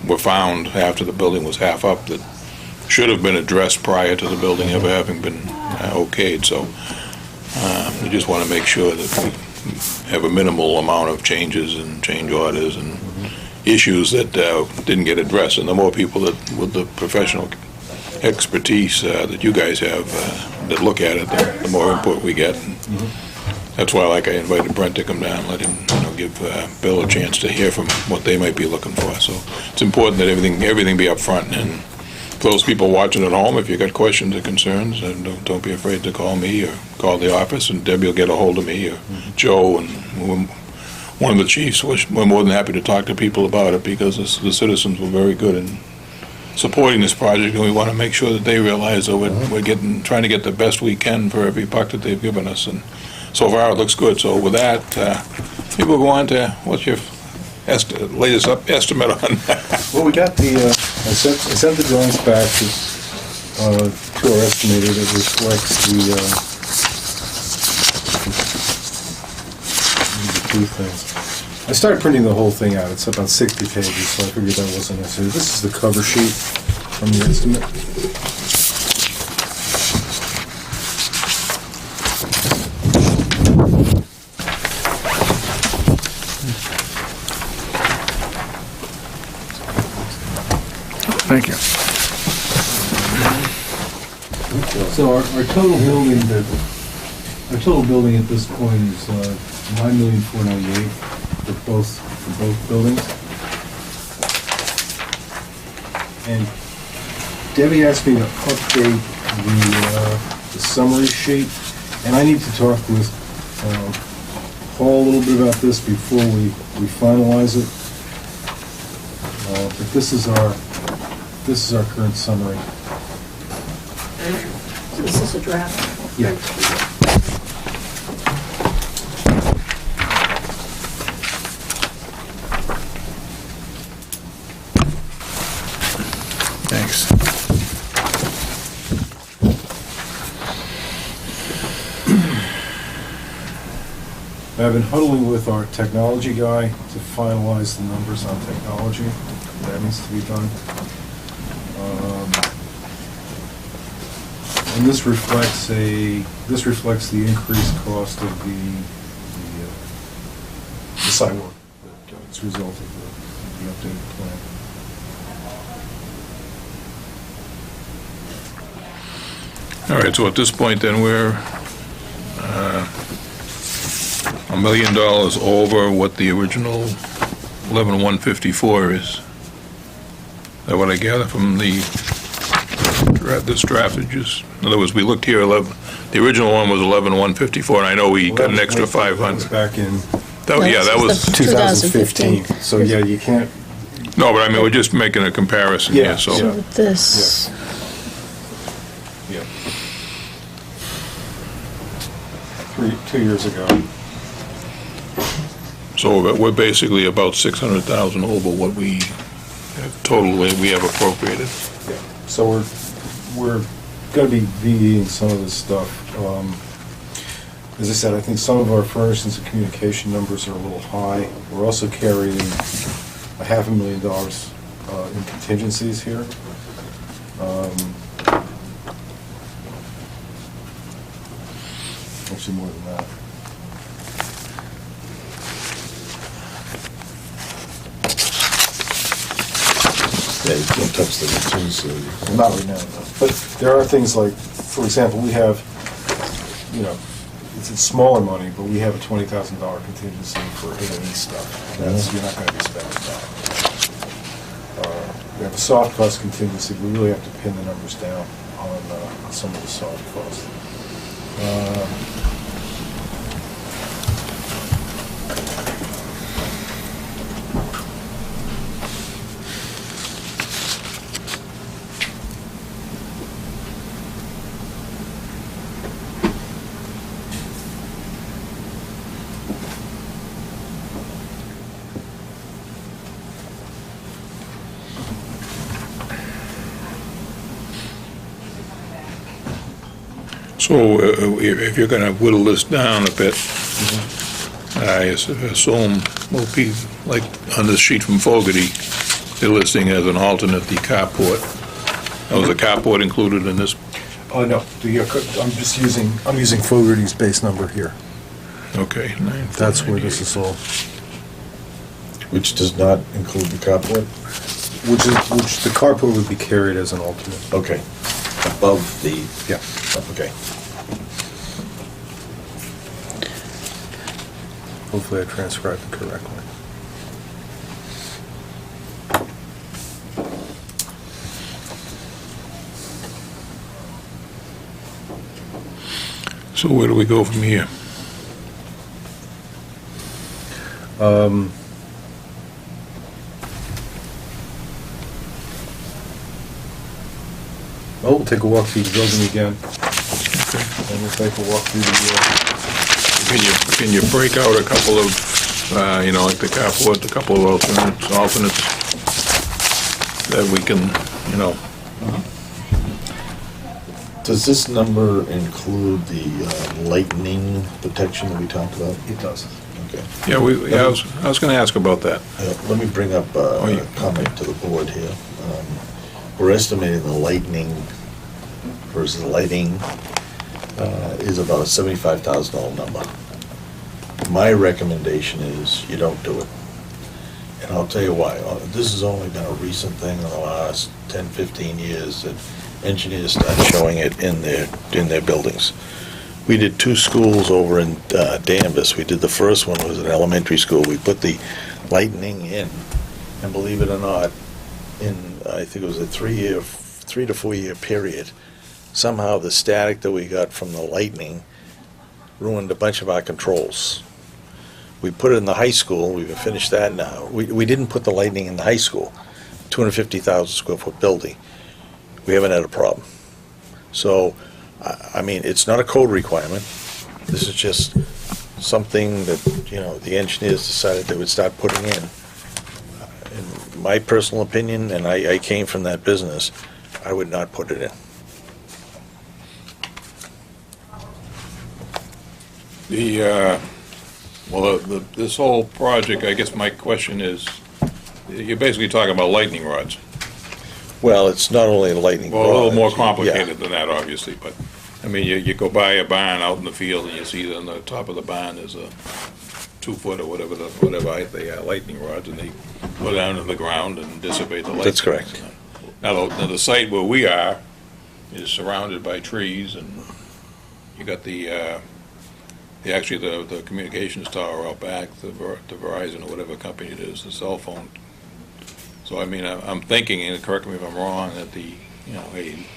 were found after the building was half up that should have been addressed prior to the building ever having been okayed. So we just want to make sure that we have a minimal amount of changes and change orders and issues that didn't get addressed. And the more people that, with the professional expertise that you guys have that look at it, the more input we get. And that's why, like, I invited Brent to come down, let him, give Bill a chance to hear from what they might be looking for. So it's important that everything be up front. And for those people watching at home, if you got questions or concerns, don't be afraid to call me or call the office, and Debbie will get a hold of me or Joe, and one of the chiefs. We're more than happy to talk to people about it because the citizens were very good in supporting this project, and we want to make sure that they realize that we're trying to get the best we can for every buck that they've given us, and so far it looks good. So with that, maybe we'll go on to what's your latest estimate on that? Well, we got I sent the drawings back to our estimator that reflects the two things. I started printing the whole thing out. It's about 60 pages, so I figured that wasn't necessary. This is the cover sheet from the estimate. Thank you. So our total building at this point is $9,498,000 for both buildings. And Debbie asked me to update the summary sheet, and I need to talk with Paul, a little bit about this before we finalize it. But this is our current summary. This is a draft. Yeah. Thanks. I've been huddling with our technology guy to finalize the numbers on technology. That needs to be done. And this reflects the increased cost of the sidewalk as a result of the updated plan. All right, so at this point then, we're $1 million over what the original 11,154 is. Is that what I gather from this draft? In other words, we looked here, the original one was 11,154, and I know we got an extra 500. Back in Yeah, that was, 2015. So yeah, you can't. no, but I mean, we're just making a comparison Yeah, here, so. yeah. This, Yeah. 2 years ago. So we're basically about 600,000 over what we we have appropriated. Yeah. So we're going to be VEing some of this stuff. As I said, I think some of our furnishings and communication numbers are a little high. We're also carrying $500,000 in contingencies here. Actually, more than that. Yeah, you can't touch the contingency. Not right now, no. But there are things like, for example, we have, it's smaller money, but we have a $20,000 contingency for A&E stuff. That's, you're not going to be spending that. We have a soft cost contingency. We really have to pin the numbers down on some of the soft costs. So if you're going to whittle this down a bit, I assume we'll be, like on this sheet from Fogarty, they're listing as an alternate the carport. Was the carport included in this? Oh, no, I'm using Fogarty's base number here. Okay. That's where this is all, Which does not include the carport? which the carport would be carried as an alternate. Okay. Above the, Yeah. okay. Hopefully I transcribed it correctly. So where do we go from here? Well, we'll take a walk through the building again, Okay. and we'll take a walk through the, Can you break out a couple of, like the carport, a couple of alternates that we can, Does this number include the lightning protection that we talked about? it does. Okay. I was going to ask about that. Let me bring up yeah. a comment to the board here. We're estimating the lightning versus lighting is about a $75,000 number. My recommendation is you don't do it. And I'll tell you why. This has only been a recent thing in the last 10, 15 years that engineers start showing it in their buildings. We did 2 schools over in Danvers. We did the first one was an elementary school. We put the lightning in, and believe it or not, I think it was a 3 to 4 year period, somehow the static that we got from the lightning ruined a bunch of our controls. We put it in the high school, we've finished that now. We didn't put the lighting in the high school, 250,000 square foot building. We haven't had a problem. So, I mean, it's not a code requirement. This is just something that, the engineers decided they would start putting in. In my personal opinion, and I came from that business, I would not put it in. This whole project, I guess my question is, you're basically talking about lightning rods. Well, it's not only the lightning Well, a little more rods, complicated than that, obviously, but, I mean, you go by a barn out in the field and you see on the top of the barn is a 2 foot or whatever height they are, lightning rods, and they go down to the ground and dissipate the light. That's correct. Now, the site where we are is surrounded by trees, and you got the communications tower out back, the Verizon or whatever company it is, the cell phone. So, I mean, I'm thinking, and correct me if I'm wrong, that hey,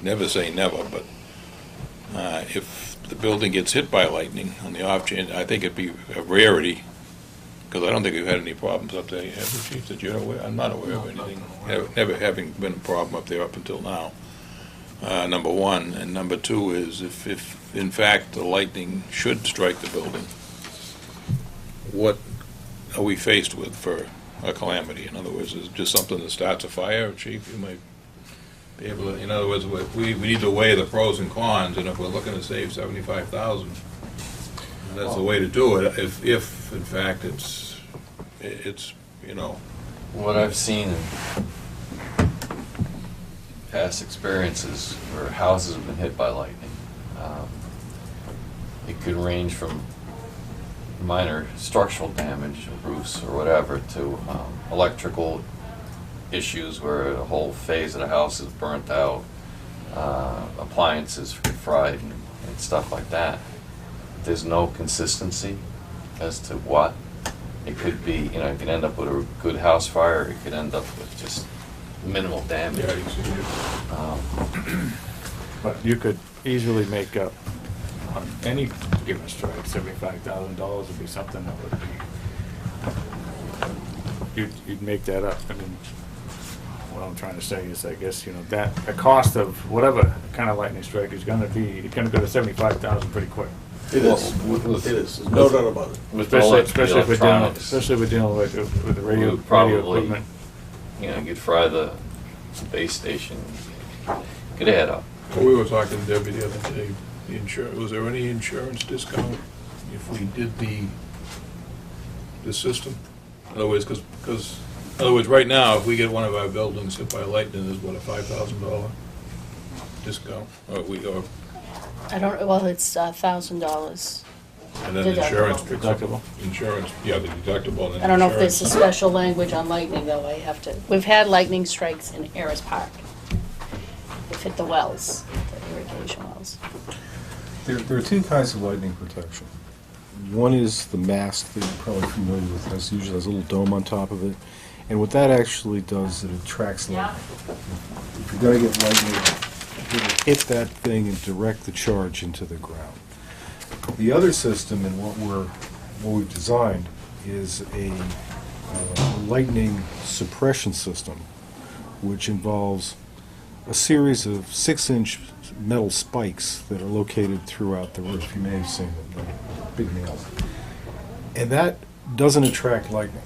never say never, but if the building gets hit by lightning on the off chance, I think it'd be a rarity, because I don't think we've had any problems up there. Have we, Chief, that you're aware? I'm not aware of anything, never having been a problem up there up until now, number one. And number two is, if in fact the lightning should strike the building, what are we faced with for a calamity? In other words, is it just something that starts a fire? Chief, you might be able to, in other words, we need to weigh the pros and cons, and if we're looking to save 75,000, that's the way to do it, if in fact it's, What I've seen in past experiences where houses have been hit by lightning, it could range from minor structural damage, roofs or whatever, to electrical issues where a whole phase of the house is burnt out, appliances get fried and stuff like that. There's no consistency as to what. It could be, it could end up with a good house fire, it could end up with just minimal damage. But you could easily make up on any given strike, $75,000 would be something that would be, you'd make that up. I mean, what I'm trying to say is, I guess, that the cost of whatever kind of lightning strike is gonna go to 75,000 pretty quick. It is. It is. No doubt about it. With all Especially if we're dealing, electronics, with the radio Would probably, equipment. you'd fry the base station, could add up. we were talking to Debbie the other day, was there any insurance discount if we did the system? In other words, because right now, if we get one of our buildings hit by lightning, there's what, a $5,000 discount? I don't, well, it's $1,000. And then Deductible. insurance picks up. Deductible. Insurance, yeah, the deductible and then I don't know if there's a insurance. special language on lightning, though. We've had lightning strikes in Harris Park. They've hit the wells, the irrigation wells. There are two kinds of lightning protection. One is the mask that you're probably familiar with, usually has a little dome on top of it. And what that actually does is it attracts lightning. If you're going to get lightning, it'll hit that thing and direct the charge into the ground. The other system, and what we've designed, is a lightning suppression system, which involves a series of 6-inch metal spikes that are located throughout the roof. You may have seen them, they're big nails. And that doesn't attract lightning.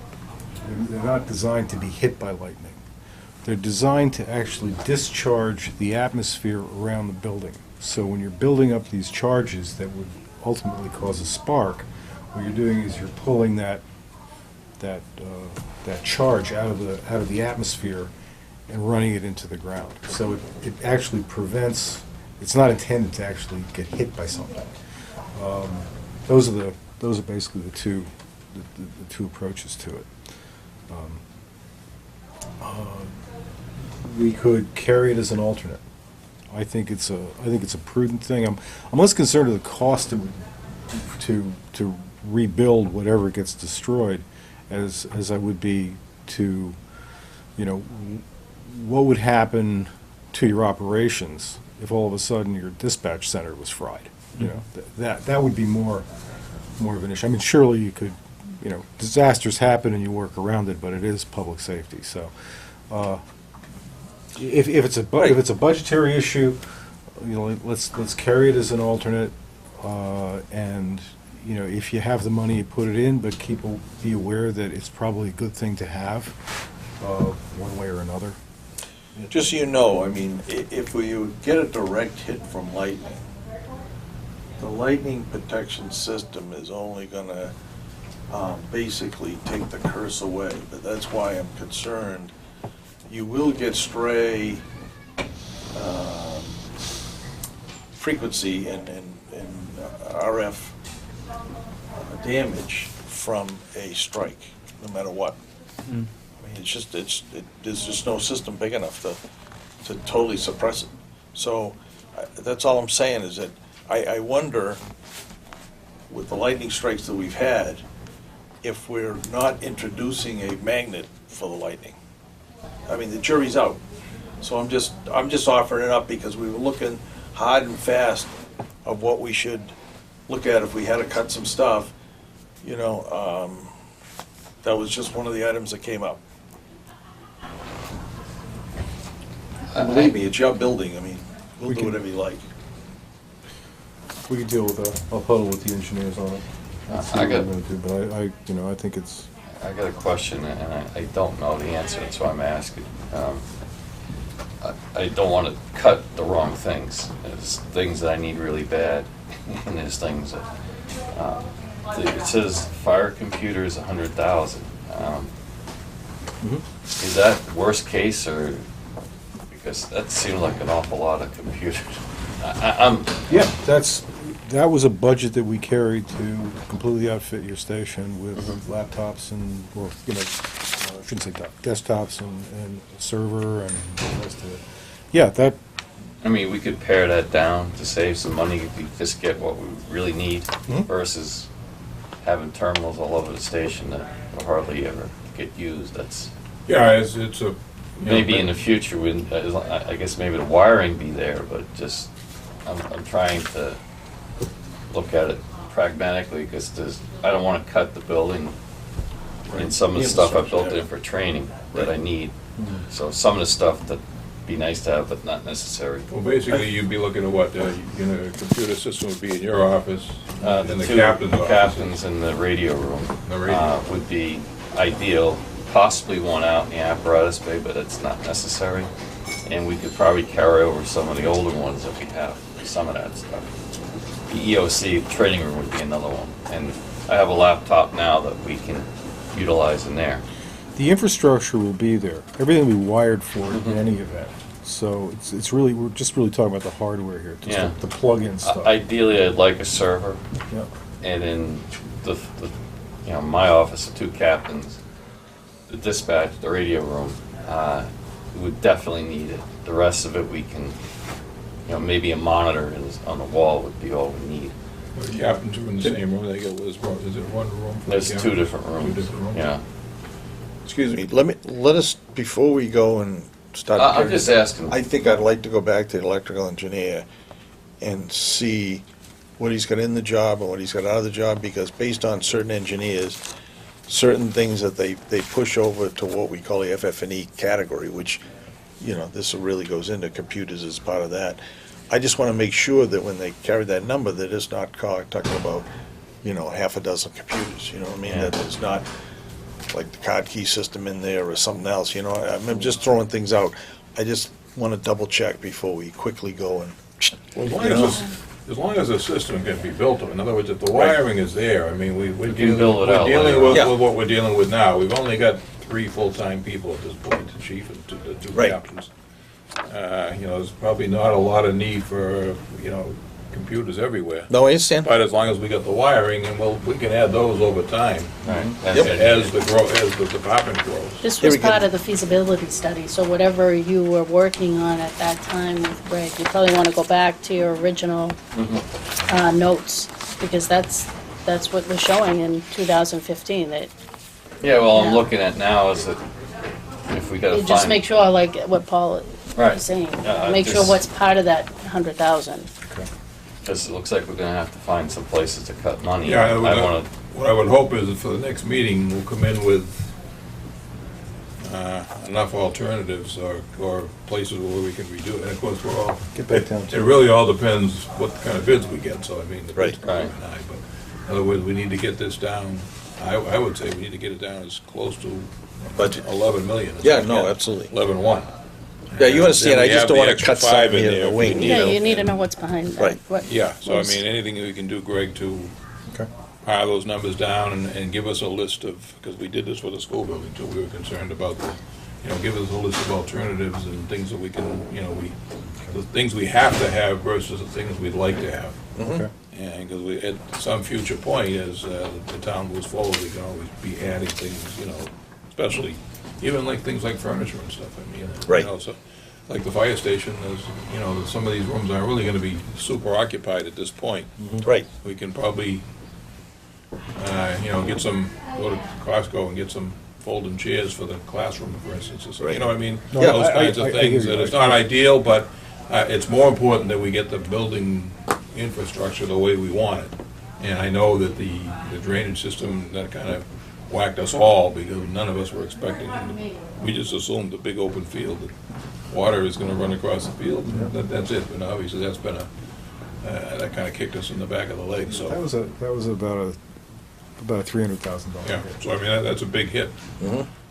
They're not designed to be hit by lightning. They're designed to actually discharge the atmosphere around the building. So when you're building up these charges that would ultimately cause a spark, what you're doing is you're pulling that charge out of the atmosphere and running it into the ground. So it actually prevents. It's not intended to actually get hit by something. Those are basically the two approaches to it. We could carry it as an alternate. I think it's a prudent thing. I'm less concerned with the cost to rebuild whatever gets destroyed as I would be to, what would happen to your operations if all of a sudden your dispatch center was fried. you know, that would be more of an issue. I mean, surely you could, you know, disasters happen and you work around it, but it is public safety, so. If it's a budgetary issue, you know, let's carry it as an alternate, and, you know, if you have the money, you put it in, but be aware that it's probably a good thing to have, one way or another. Just so you know, I mean, if we get a direct hit from lightning, the lightning protection system is only gonna basically take the curse away, but that's why I'm concerned. You will get stray frequency and RF damage from a strike, no matter what. I mean, there's just no system big enough to totally suppress it. So that's all I'm saying is that I wonder, with the lightning strikes that we've had, if we're not introducing a magnet for the lightning. I mean, the jury's out. So I'm just offering it up because we were looking hard and fast of what we should look at if we had to cut some stuff. You know, that was just one of the items that came up. And believe me, it's your building. I mean, we'll do whatever you like. We could deal with I'll huddle with the engineers on it. See I what got- we're gonna do, but you know, I think it's, I got a question, and I don't know the answer, that's why I'm asking. I don't want to cut the wrong things. There's things that I need really bad, and there's things that, it says fire computer is 100,000. Is that worst case, or, because that seems like an awful lot of computers. I'm, yeah, that was a budget that we carried to completely outfit your station with laptops and, or, you know, I shouldn't say desktops and server and the rest of it. Yeah, that, I mean, we could pare that down to save some money if we just get what we really need versus having terminals all over the station that will hardly ever get used. That's Yeah, it's a. you know, maybe in the future, when, I guess maybe the wiring be there, but just, I'm trying to look at it pragmatically because I don't want to cut the building and some of the stuff I built in for training that I need. So some of the stuff that'd be nice to have, but not necessary. Well, basically, you'd be looking at what, you know, a computer system would be in your office, and the two captain's office. captains in the radio room The radio. would be ideal. Possibly one out in the apparatus bay, but it's not necessary. And we could probably carry over some of the older ones that we have, some of that stuff. The EOC training room would be another one. And I have a laptop now that we can utilize in there. the infrastructure will be there. Everything will be wired for it in any event. So it's really, we're just really talking about the hardware here, just Yeah. the plug-in stuff. Ideally, I'd like a server. Yeah. And in you know, my office, the two captains, the dispatch, the radio room, we would definitely need it. The rest of it, we can, you know, maybe a monitor on the wall would be all we need. Well, the captains are in the same room, they go, is it one room? for the There's two captains? different rooms. 2 different rooms? Yeah. Excuse me, let us, before we go and start. I'm just asking. I think I'd like to go back to the electrical engineer and see what he's got in the job and what he's got out of the job, because based on certain engineers, certain things that they push over to what we call the FF&E category, which, you know, this really goes into computers as part of that. I just want to make sure that when they carry that number, that it's not talking about, you know, half a dozen computers, you know what I mean? Yeah. That there's not like the card key system in there or something else, you know? I'm just throwing things out. I just want to double check before we quickly go and, As long as the system can be built, in other words, if the wiring is there, I mean, we're can dealing, build it out we're dealing later with on. with what we're dealing with now. We've only got 3 full-time people at this point, the chief and the 2 Right. captains. You know, there's probably not a lot of need for, you know, computers everywhere. no, I understand. But as long as we got the wiring, and we can add those over time Right. as the department grows. This Here was we go. part of the feasibility study, so whatever you were working on at that time with Greg, you probably want to go back to your original notes, because that's what was showing in 2015, that Yeah, well, I'm Yeah. looking at now is that if we gotta you find. just make sure, like what Paul Right. was saying, Yeah, I make sure just- what's part of that 100,000. Because it looks like we're gonna have to find some places to cut money. Yeah, I wanna, what I would hope is that for the next meeting, we'll come in with enough alternatives or places where we can redo it. And of course, we're all, Get back down it to. really all depends what kind of bids we get, so I mean, the bids Right. are high, but in other words, we need to get this down, I would say we need to get it down as close to Budget. 11 million. as Yeah, we no, can. absolutely. 11.1. Yeah, you understand, Then I we just have don't the wanna extra cut 5 something in there the if we wing, need you Yeah, know? you need to know what's behind that. Right. What- Yeah, so I what's- mean, anything we can do, Greg, to Okay. pile those numbers down and give us a list of, because we did this for the school building too, we were concerned about the, give us a list of alternatives and things that we can, the things we have to have versus the things we'd like to have. Okay. And because we, at some future point, as the town moves forward, we can always be adding things, especially, even like things like furniture and stuff, I mean. Right. So, like the fire station, is, some of these rooms aren't really gonna be super occupied at this point. Right. We can probably, get some, go to Costco and get some folding chairs for the classroom, for instance, or so, you know what I mean? No, Those I- kinds I of hear things, you. that it's not ideal, but it's more important that we get the building infrastructure the way we want it. And I know that the drainage system, that kind of whacked us all, because none of us were expecting, we just assumed the big open field, that water is gonna run across the field, and that's it, but obviously that's been that kind of kicked us in the back of the leg, so. That was about a $300,000. Yeah, so I mean, that's a big hit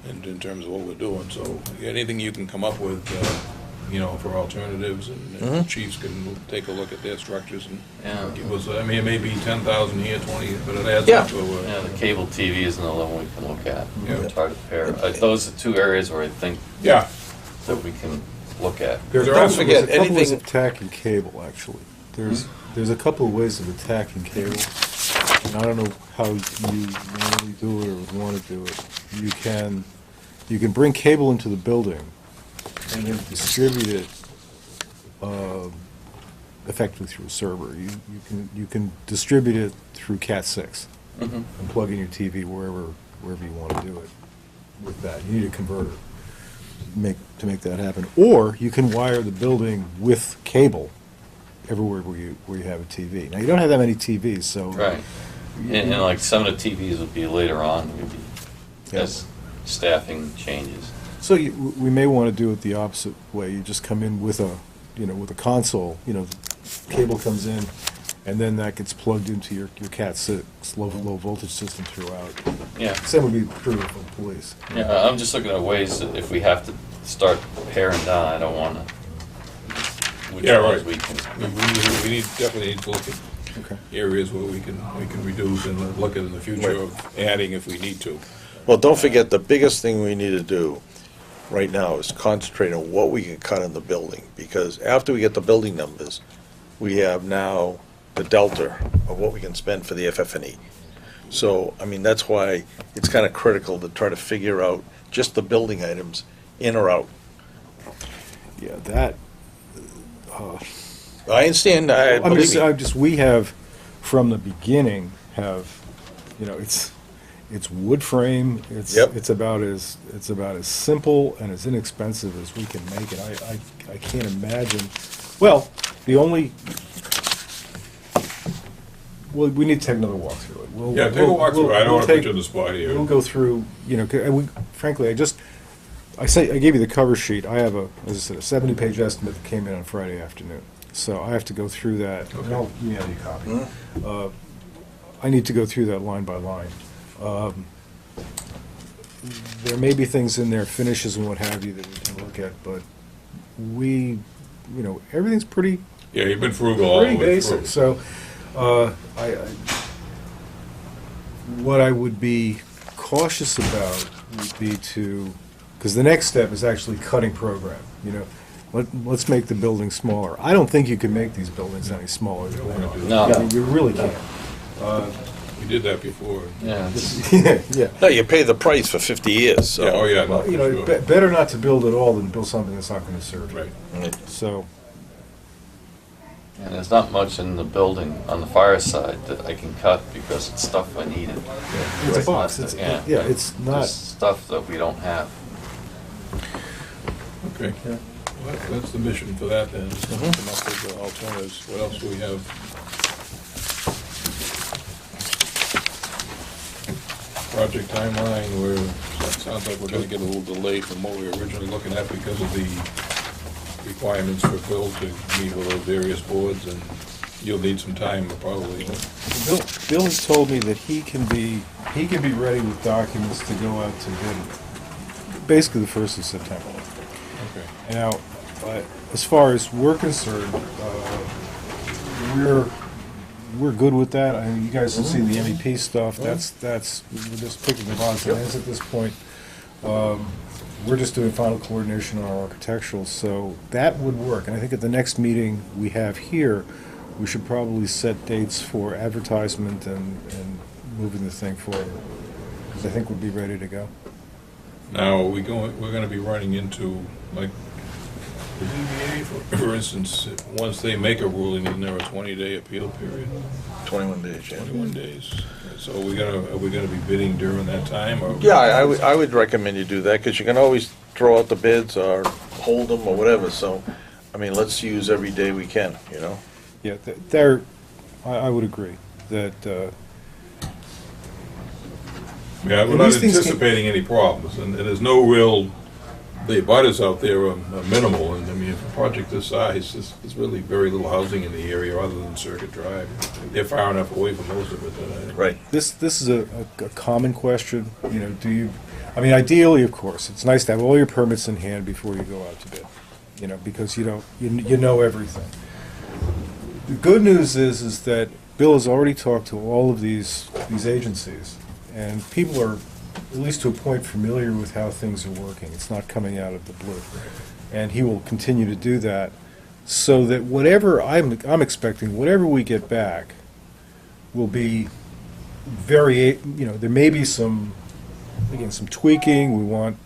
in terms of what we're doing, so anything you can come up with, for alternatives, and chiefs can take a look at their structures Yeah. and give us, I mean, it may be 10,000 here, 20, but it adds Yeah. up to, yeah, the cable TV is another one we can look at. Yeah. Try to pair, those are two areas where I think yeah, that we can look at. There are Don't some- forget, There's a couple ways anything, of attacking cable, actually. There's a couple of ways of attacking cable, and I don't know how you normally do it or would want to do it. You can bring cable into the building and then distribute it effectively through a server. You can distribute it through Cat6 and plug in your TV wherever you want to do it with that. You need a converter to make that happen. Or you can wire the building with cable everywhere where you have a TV. Now, you don't have that many TVs, so. Right. And like some of the TVs will be later on, maybe, Yeah. as staffing changes. So we may want to do it the opposite way. You just come in with with a console, the cable comes in, and then that gets plugged into your Cat6 low voltage system throughout. Yeah. Same would be true for the police. Yeah, I'm just looking at ways that if we have to start paring down, I don't wanna. Which Yeah, ones right. we can. we definitely need to look at Okay. areas where we can reduce and look at in the future Right. of adding if we need to. well, don't forget, the biggest thing we need to do right now is concentrate on what we can cut in the building, because after we get the building numbers, we have now the delta of what we can spend for the FF&E. So, I mean, that's why it's kind of critical to try to figure out just the building items, in or out. Yeah, that. I understand, I'm just, we have, from the beginning, it's wood frame, Yep. it's about as simple and as inexpensive as we can make it. I can't imagine, well, we need to take another walk through it. Yeah, take a walk through, I don't want to put you on the spot here. We'll go through, frankly, I gave you the cover sheet. I have as I said, a 70-page estimate that came in on Friday afternoon. So I have to go through that. Okay. And I'll email you a copy. I need to go through that line by line. There may be things in there, finishes and what have you, that we can look at, but everything's pretty Yeah, you've been frugal all the way basic. through. So, what I would be cautious about would be because the next step is actually cutting program. Let's make the building smaller. I don't think you can make these buildings any smaller than they are. No. I mean, you really can't. We did that before. Yeah, it's- Yeah. No, you pay the price for 50 years, so. Yeah, oh, yeah, no, Well, for it's sure. better not to build at all than build something that's not going to serve you. Right. So, and there's not much in the building on the fire side that I can cut because it's stuff I needed. it's a It's box. not- It's, yeah, it's not. Just stuff that we don't have. Okay. Well, that's the mission for that then, is to come up with alternatives. What else do we have? Project timeline, where it sounds like we're gonna get a little delayed from what we were originally looking at because of the requirements for Bill to meet with those various boards, and you'll need some time probably. Bill has told me that he can be ready with documents to go out to bid basically the 1st of September. Okay. Now, as far as we're concerned, we're good with that. I mean, you guys have seen the MEP stuff. That's we're just picking the odds and ends at this point. We're just doing final coordination on our architectural, so that would work. And I think at the next meeting we have here, we should probably set dates for advertisement and moving the thing forward, because I think we'd be ready to go. Now, we're gonna be running into, like, the DBA, for instance, once they make a ruling, isn't there a 20-day appeal period? 21 days, yeah. 21 days. So are we gonna be bidding during that time, or? Yeah, I would recommend you do that, because you can always throw out the bids or hold them or whatever, so, I mean, let's use every day we can, you know? Yeah, I would agree that, Yeah, we're And not these things can- anticipating any problems, and there's no real, the abutters out there are minimal, and I mean, if a project this size, there's really very little housing in the area other than Circuit Drive. They're far enough away from most of it that I. Right. this is a common question, you know, I mean, ideally, of course, it's nice to have all your permits in hand before you go out to bid, you know, because you know everything. The good news is that Bill has already talked to all of these agencies, and people are, at least to a point, familiar with how things are working. It's not coming out of the blue. And he will continue to do that, so that whatever I'm expecting, whatever we get back, will be very, you know, there may be some tweaking. We want,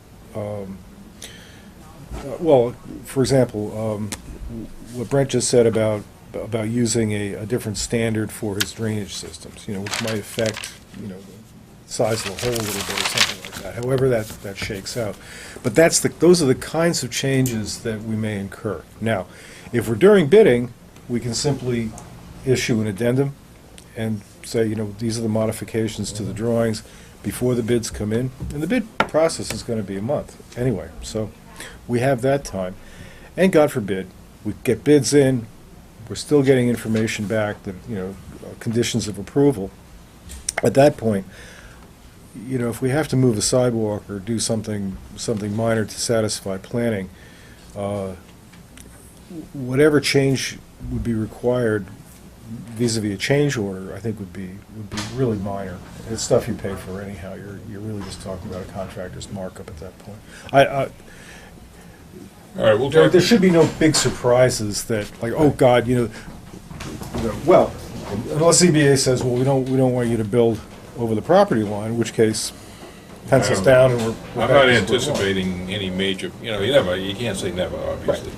well, for example, what Brent just said about using a different standard for his drainage systems, you know, which might affect, you know, the size of the hole a little bit or something like that, however that shakes out. But those are the kinds of changes that we may incur. Now, if we're during bidding, we can simply issue an addendum and say, you know, these are the modifications to the drawings before the bids come in. And the bid process is going to be a month anyway, so we have that time. And God forbid, we get bids in, we're still getting information back that, you know, conditions of approval. At that point, you know, if we have to move a sidewalk or do something minor to satisfy planning, whatever change would be required vis-à-vis a change order, I think would be really minor. It's stuff you pay for anyhow. You're really just talking about a contractor's markup at that point. All right, we'll talk. There should be no big surprises that, like, oh God, well, unless ZBA says, well, we don't want you to build over the property line, in which case, pencils down and we're I'm back not to square one. anticipating any major, you can't say never, obviously.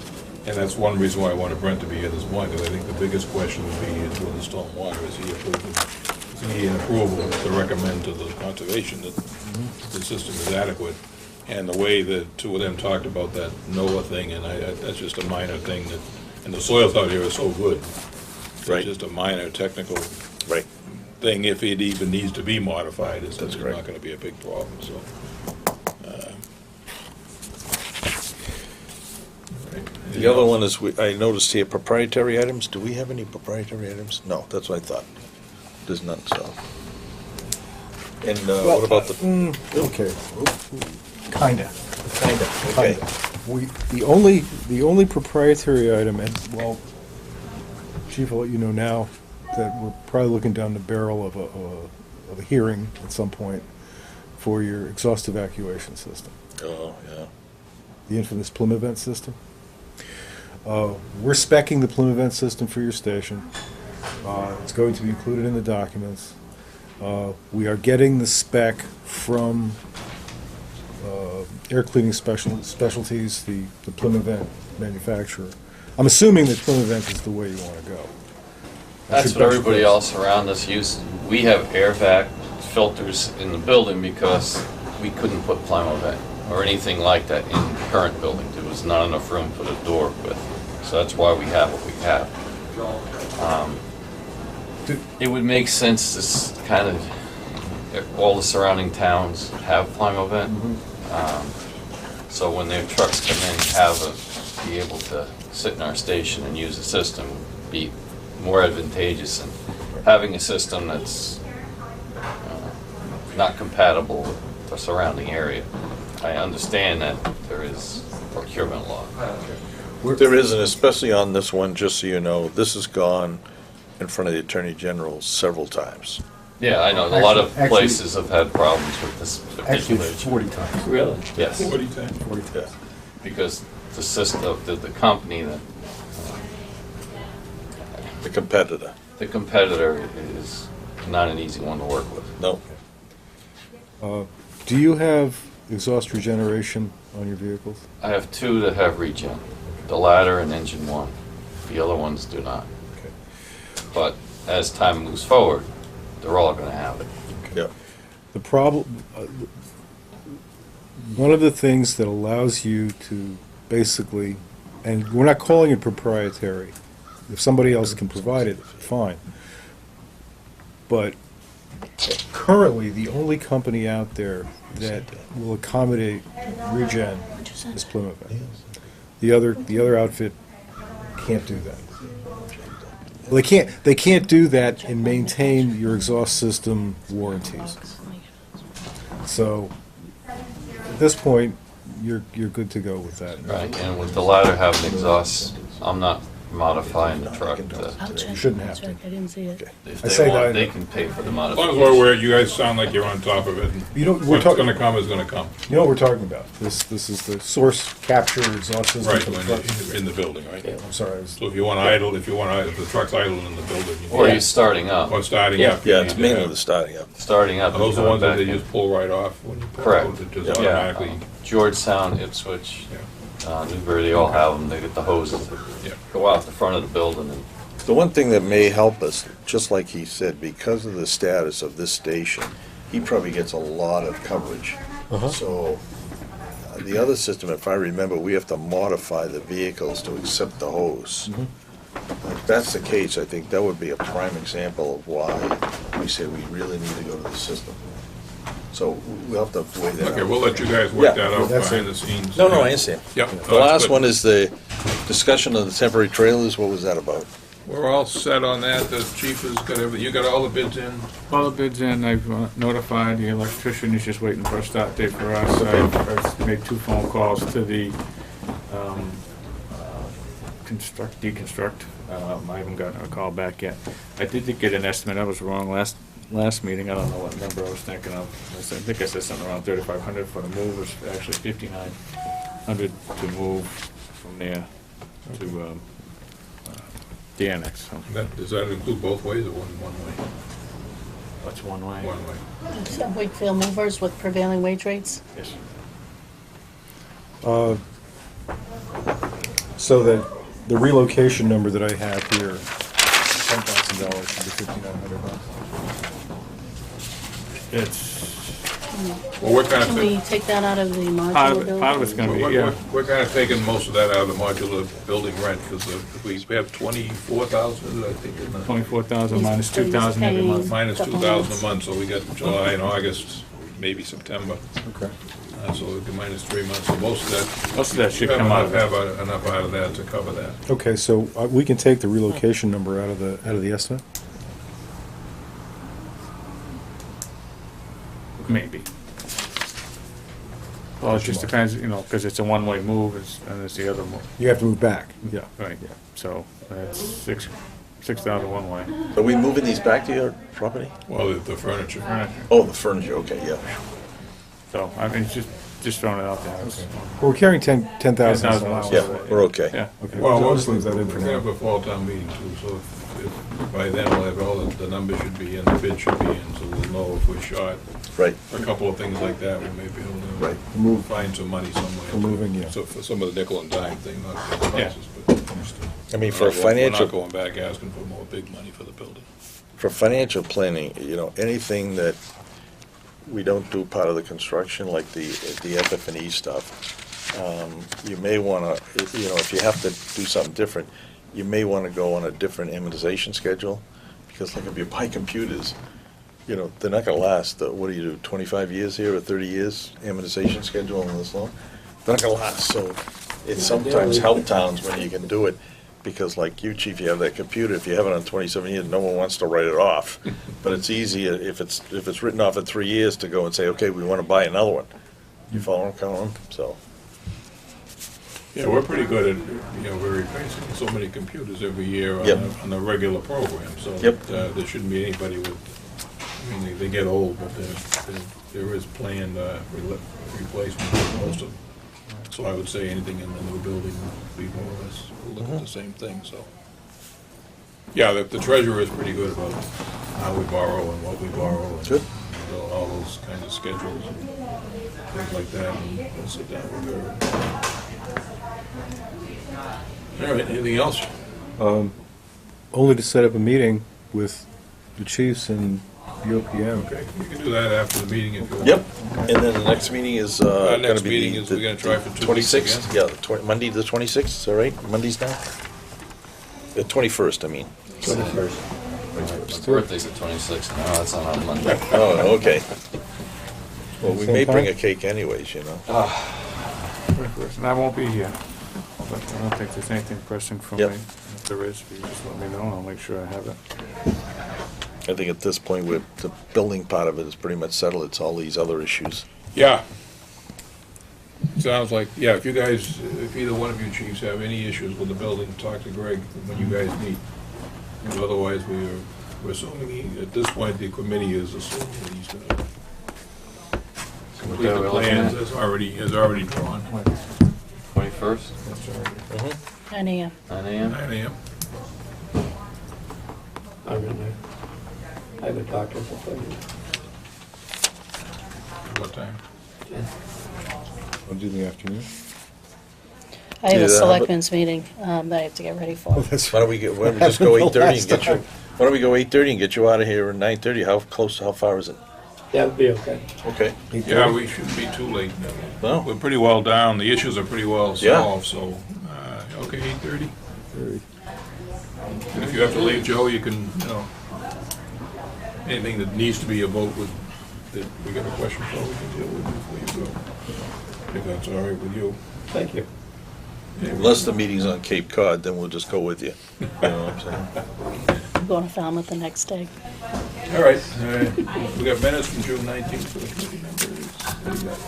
And that's one reason why I wanted Brent to be here this morning, because I think the biggest question would be is with the stormwater, is he in approval to recommend to the conservation that the system is adequate? And the way the two of them talked about that NOAA thing, and that's just a minor thing that, and the soils out here are so good. Right. It's just a minor technical Right. thing, if it even needs to be modified, it's That's not correct. gonna be a big problem, so. The other one is, I noticed here, proprietary items. Do we have any proprietary items? No, that's what I thought. There's none, so. And what about the, Okay, kinda. okay. The only proprietary item, and, well, Chief, I'll let you know now that we're probably looking down the barrel of a hearing at some point for your exhaust evacuation system, Oh, yeah. the infamous plume event system. We're speccing the plume event system for your station. It's going to be included in the documents. We are getting the spec from Air Cleaning Specialties, the plume event manufacturer. I'm assuming that plume event is the way you want to go. That's what everybody else around us uses. We have air vac filters in the building because we couldn't put Plymouth in. or anything like that in the current building. There was not enough room for the door width. So that's why we have what we have. It would make sense to kind of, all the surrounding towns have Plimo Vent. So when their trucks come in, be able to sit in our station and use the system would be more advantageous than having a system that's not compatible with the surrounding area. I understand that there is procurement law. There is, and especially on this one, just so you know, this has gone in front of the Attorney General several times. Yeah, I know, a lot of Actually- places have had problems with this Actually, particular. 40 times. Really? Yes, 40 times. 40 times. because the system, the company that, The competitor. the competitor is not an easy one to work with. No. Do you have exhaust regeneration on your vehicles? I have two that have regen, the ladder and engine one. The other ones do not. Okay. But as time moves forward, they're all gonna have it. Yeah. The problem, one of the things that allows you to basically, and we're not calling it proprietary. If somebody else can provide it, fine. But currently, the only company out there that will accommodate regen is Plymouth. The other outfit can't do that. Well, they can't do that and maintain your exhaust system warranties. So, at this point, you're good to go with that. Right, and with the ladder having exhaust, I'm not modifying the truck to, I'll check. shouldn't I'll have to. check. I didn't see it. if I say they want, that- they can pay for the As long as modification. we're aware, you guys sound like you're on top of it. and You know, we're What's talking. gonna come is gonna come. You know what we're talking about? This is the source capture exhaust system. Right, for the when truck. you're in the building, right? I'm sorry. I was- So if you want idle, if the truck's idle in the building. you Or need- you're starting up. Or starting Yeah. up. you Yeah, need it's to mainly have- the starting up. Starting up. Are those the and ones that coming they back just pull right off when you pull? Correct. It just in. Yeah, automatically, Georgetown, Ipswich, yeah. Newbury, they all have them. They get the hoses that Yeah. go out the front of the building and The one thing that may help us, just like he said, because of the status of this station, he probably gets a lot of coverage. So, the other system, if I remember, we have to modify the vehicles to accept the hose. If that's the case, I think that would be a prime example of why we say we really need to go to the system. So, we'll have to weigh that out. Okay, we'll let you guys work Yeah, that out that's behind it. the scenes. No, I understand. Yeah. The last one is the discussion of the temporary trailers. What was that about? We're all set on that. The chief has got everything. You got all the bids in? All the bids in, I've notified the electrician, he's just waiting for a start date for us. I've made 2 phone calls to the deconstruct. I haven't gotten a call back yet. I did get an estimate, I was wrong last meeting, I don't know what number I was thinking of. I think I said something around 3,500 for the move, it's actually 5,900 to move from there to the annex. So Does that include both ways or one way? that's one way. One way. Some Wakefield movers with prevailing wage rates. Yes. So the relocation number that I have here, $10,000 should be $5,900. It's, Well, we're kind Can we of, take that out of the part modular of it, building? part of it's gonna be, yeah. we're kind of taking most of that out of the modular building rent because we have 24,000, I think, in the, 24,000 minus 2,000 every month. minus Couple 2,000 a months. month, so we got July and August, maybe September. Okay. So we can minus 3 months, so most of that. Most of that should we come out of have it. enough out of that to cover that. Okay, so we can take the relocation number out of the estimate? Maybe. Well, it just depends, you know, because it's a one-way move and it's the other move. You have to move back, yeah. Right, so that's 6,000 one way. Are we moving these back to your property? Well, the furniture. Right. Oh, the furniture, okay, yeah. So, I mean, it's just throwing it out there. Well, we're carrying 10,000 $10,000 allowance. Yeah, we're okay. Yeah. Okay, Well, I'll we'll just leave that in for we have now. a fall town meeting too, so if by then we'll have all the numbers should be in, the bid should be in, so we'll know if we're short. Right, A couple of things like that, we may be able to. Right. Move. Find some money somewhere. For moving, yeah. So for some of the nickel and dime thing, not the Yeah. prices, but. I mean, for We're financial, not going back asking for more big money for the building. for financial planning, you know, anything that we don't do part of the construction, like the FF&E stuff, you may want to, you know, if you have to do something different, you may want to go on a different amortization schedule, because like if you buy computers, you know, they're not going to last, what do you do, 25 years here or 30 years amortization schedule on this loan? They're not going to last, so it's sometimes help towns when you can do it, because like you, chief, you have that computer, if you have it on 27 years, no one wants to write it off. But it's easier if it's written off in 3 years to go and say, okay, we want to buy another one. You follow what I'm calling? So, Yeah, we're pretty good at, you know, we're replacing so many computers every year Yep. on the regular program, so Yep. there shouldn't be anybody with, I mean, they get old, but there is planned replacement for most of them. So I would say anything in the new building would be more or less, we'll look at the same thing, so. Yeah, the treasurer is pretty good about how we borrow and what we borrow. And Good. all those kinds of schedules and things like that, and we'll sit down with her. All right, anything else? Only to set up a meeting with the chiefs and UOPM. Okay, you can do that after the meeting if you want. yep. And then the next meeting is Our going next to be meeting is, we're gonna try for 2 weeks 26th. again. Yeah, Monday the 26th, is that right? Monday's now? The 21st, I mean. My birthday's the 26th, no, that's not on Monday. Oh, okay. Well, we Same may bring time? a cake anyways, you know. And I won't be here, but I don't think there's anything pressing for me. Yep. If there is, you just let me know, and I'll make sure I have it. I think at this point, the building part of it is pretty much settled. It's all these other issues. Yeah. Sounds like, yeah, if you guys, if either one of you chiefs have any issues with the building, talk to Greg when you guys meet. And otherwise, we're assuming, at this point, the committee is assuming that he's gonna complete day the we're looking plans at? as already drawn. 21st, 9 AM. 9 AM? 9 AM. I'm in there. I have a doctor's appointment. What time? I'll do the afternoon. I have Yeah, a but- selectmen's meeting that I have to get ready for. Why don't we just go 8:30 and get you, why don't we go 8:30 and get you out of here at 9:30? How far is it? That would be okay. Okay. Yeah, we shouldn't be too late. No? We're pretty well down, the issues are pretty well Yeah. solved, so, okay, 8:30? And if you have to leave, Joe, you can, you know, anything that needs to be a vote with, that we got a question for, we can deal with before you go. If that's all right with you. Thank you. Unless the meeting's on Cape Cod, then we'll just go with you. You know what I'm saying? I'm going to Falmouth the next day. All right, we got minutes from June 19th for the committee members.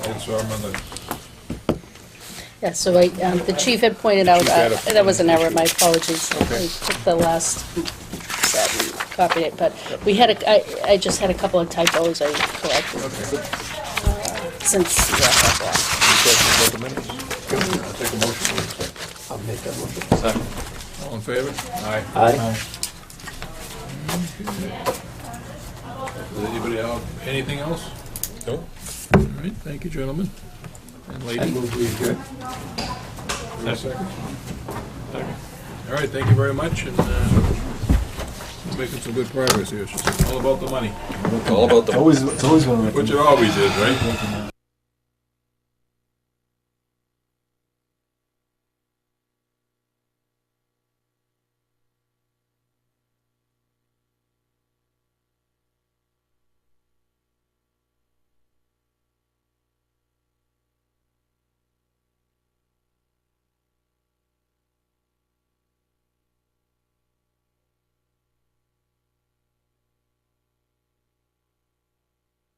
I saw them on the, Yeah, so the chief had pointed out, Chief had a- that was an error, my apologies. Okay. I took the last set and copied it, but we had, I just had a couple of typos I corrected. Since, yeah, questions about the minutes? I'll take a motion to accept. I'll make that motion. Second. All in favor? Aye. Aye. Does anybody have anything else? No? All right, thank you, gentlemen. And I lady, move we adjourn. second. All right, thank you very much, and we're making some good progress here. It's all about the money, All about the It's always going to. which it always is, right?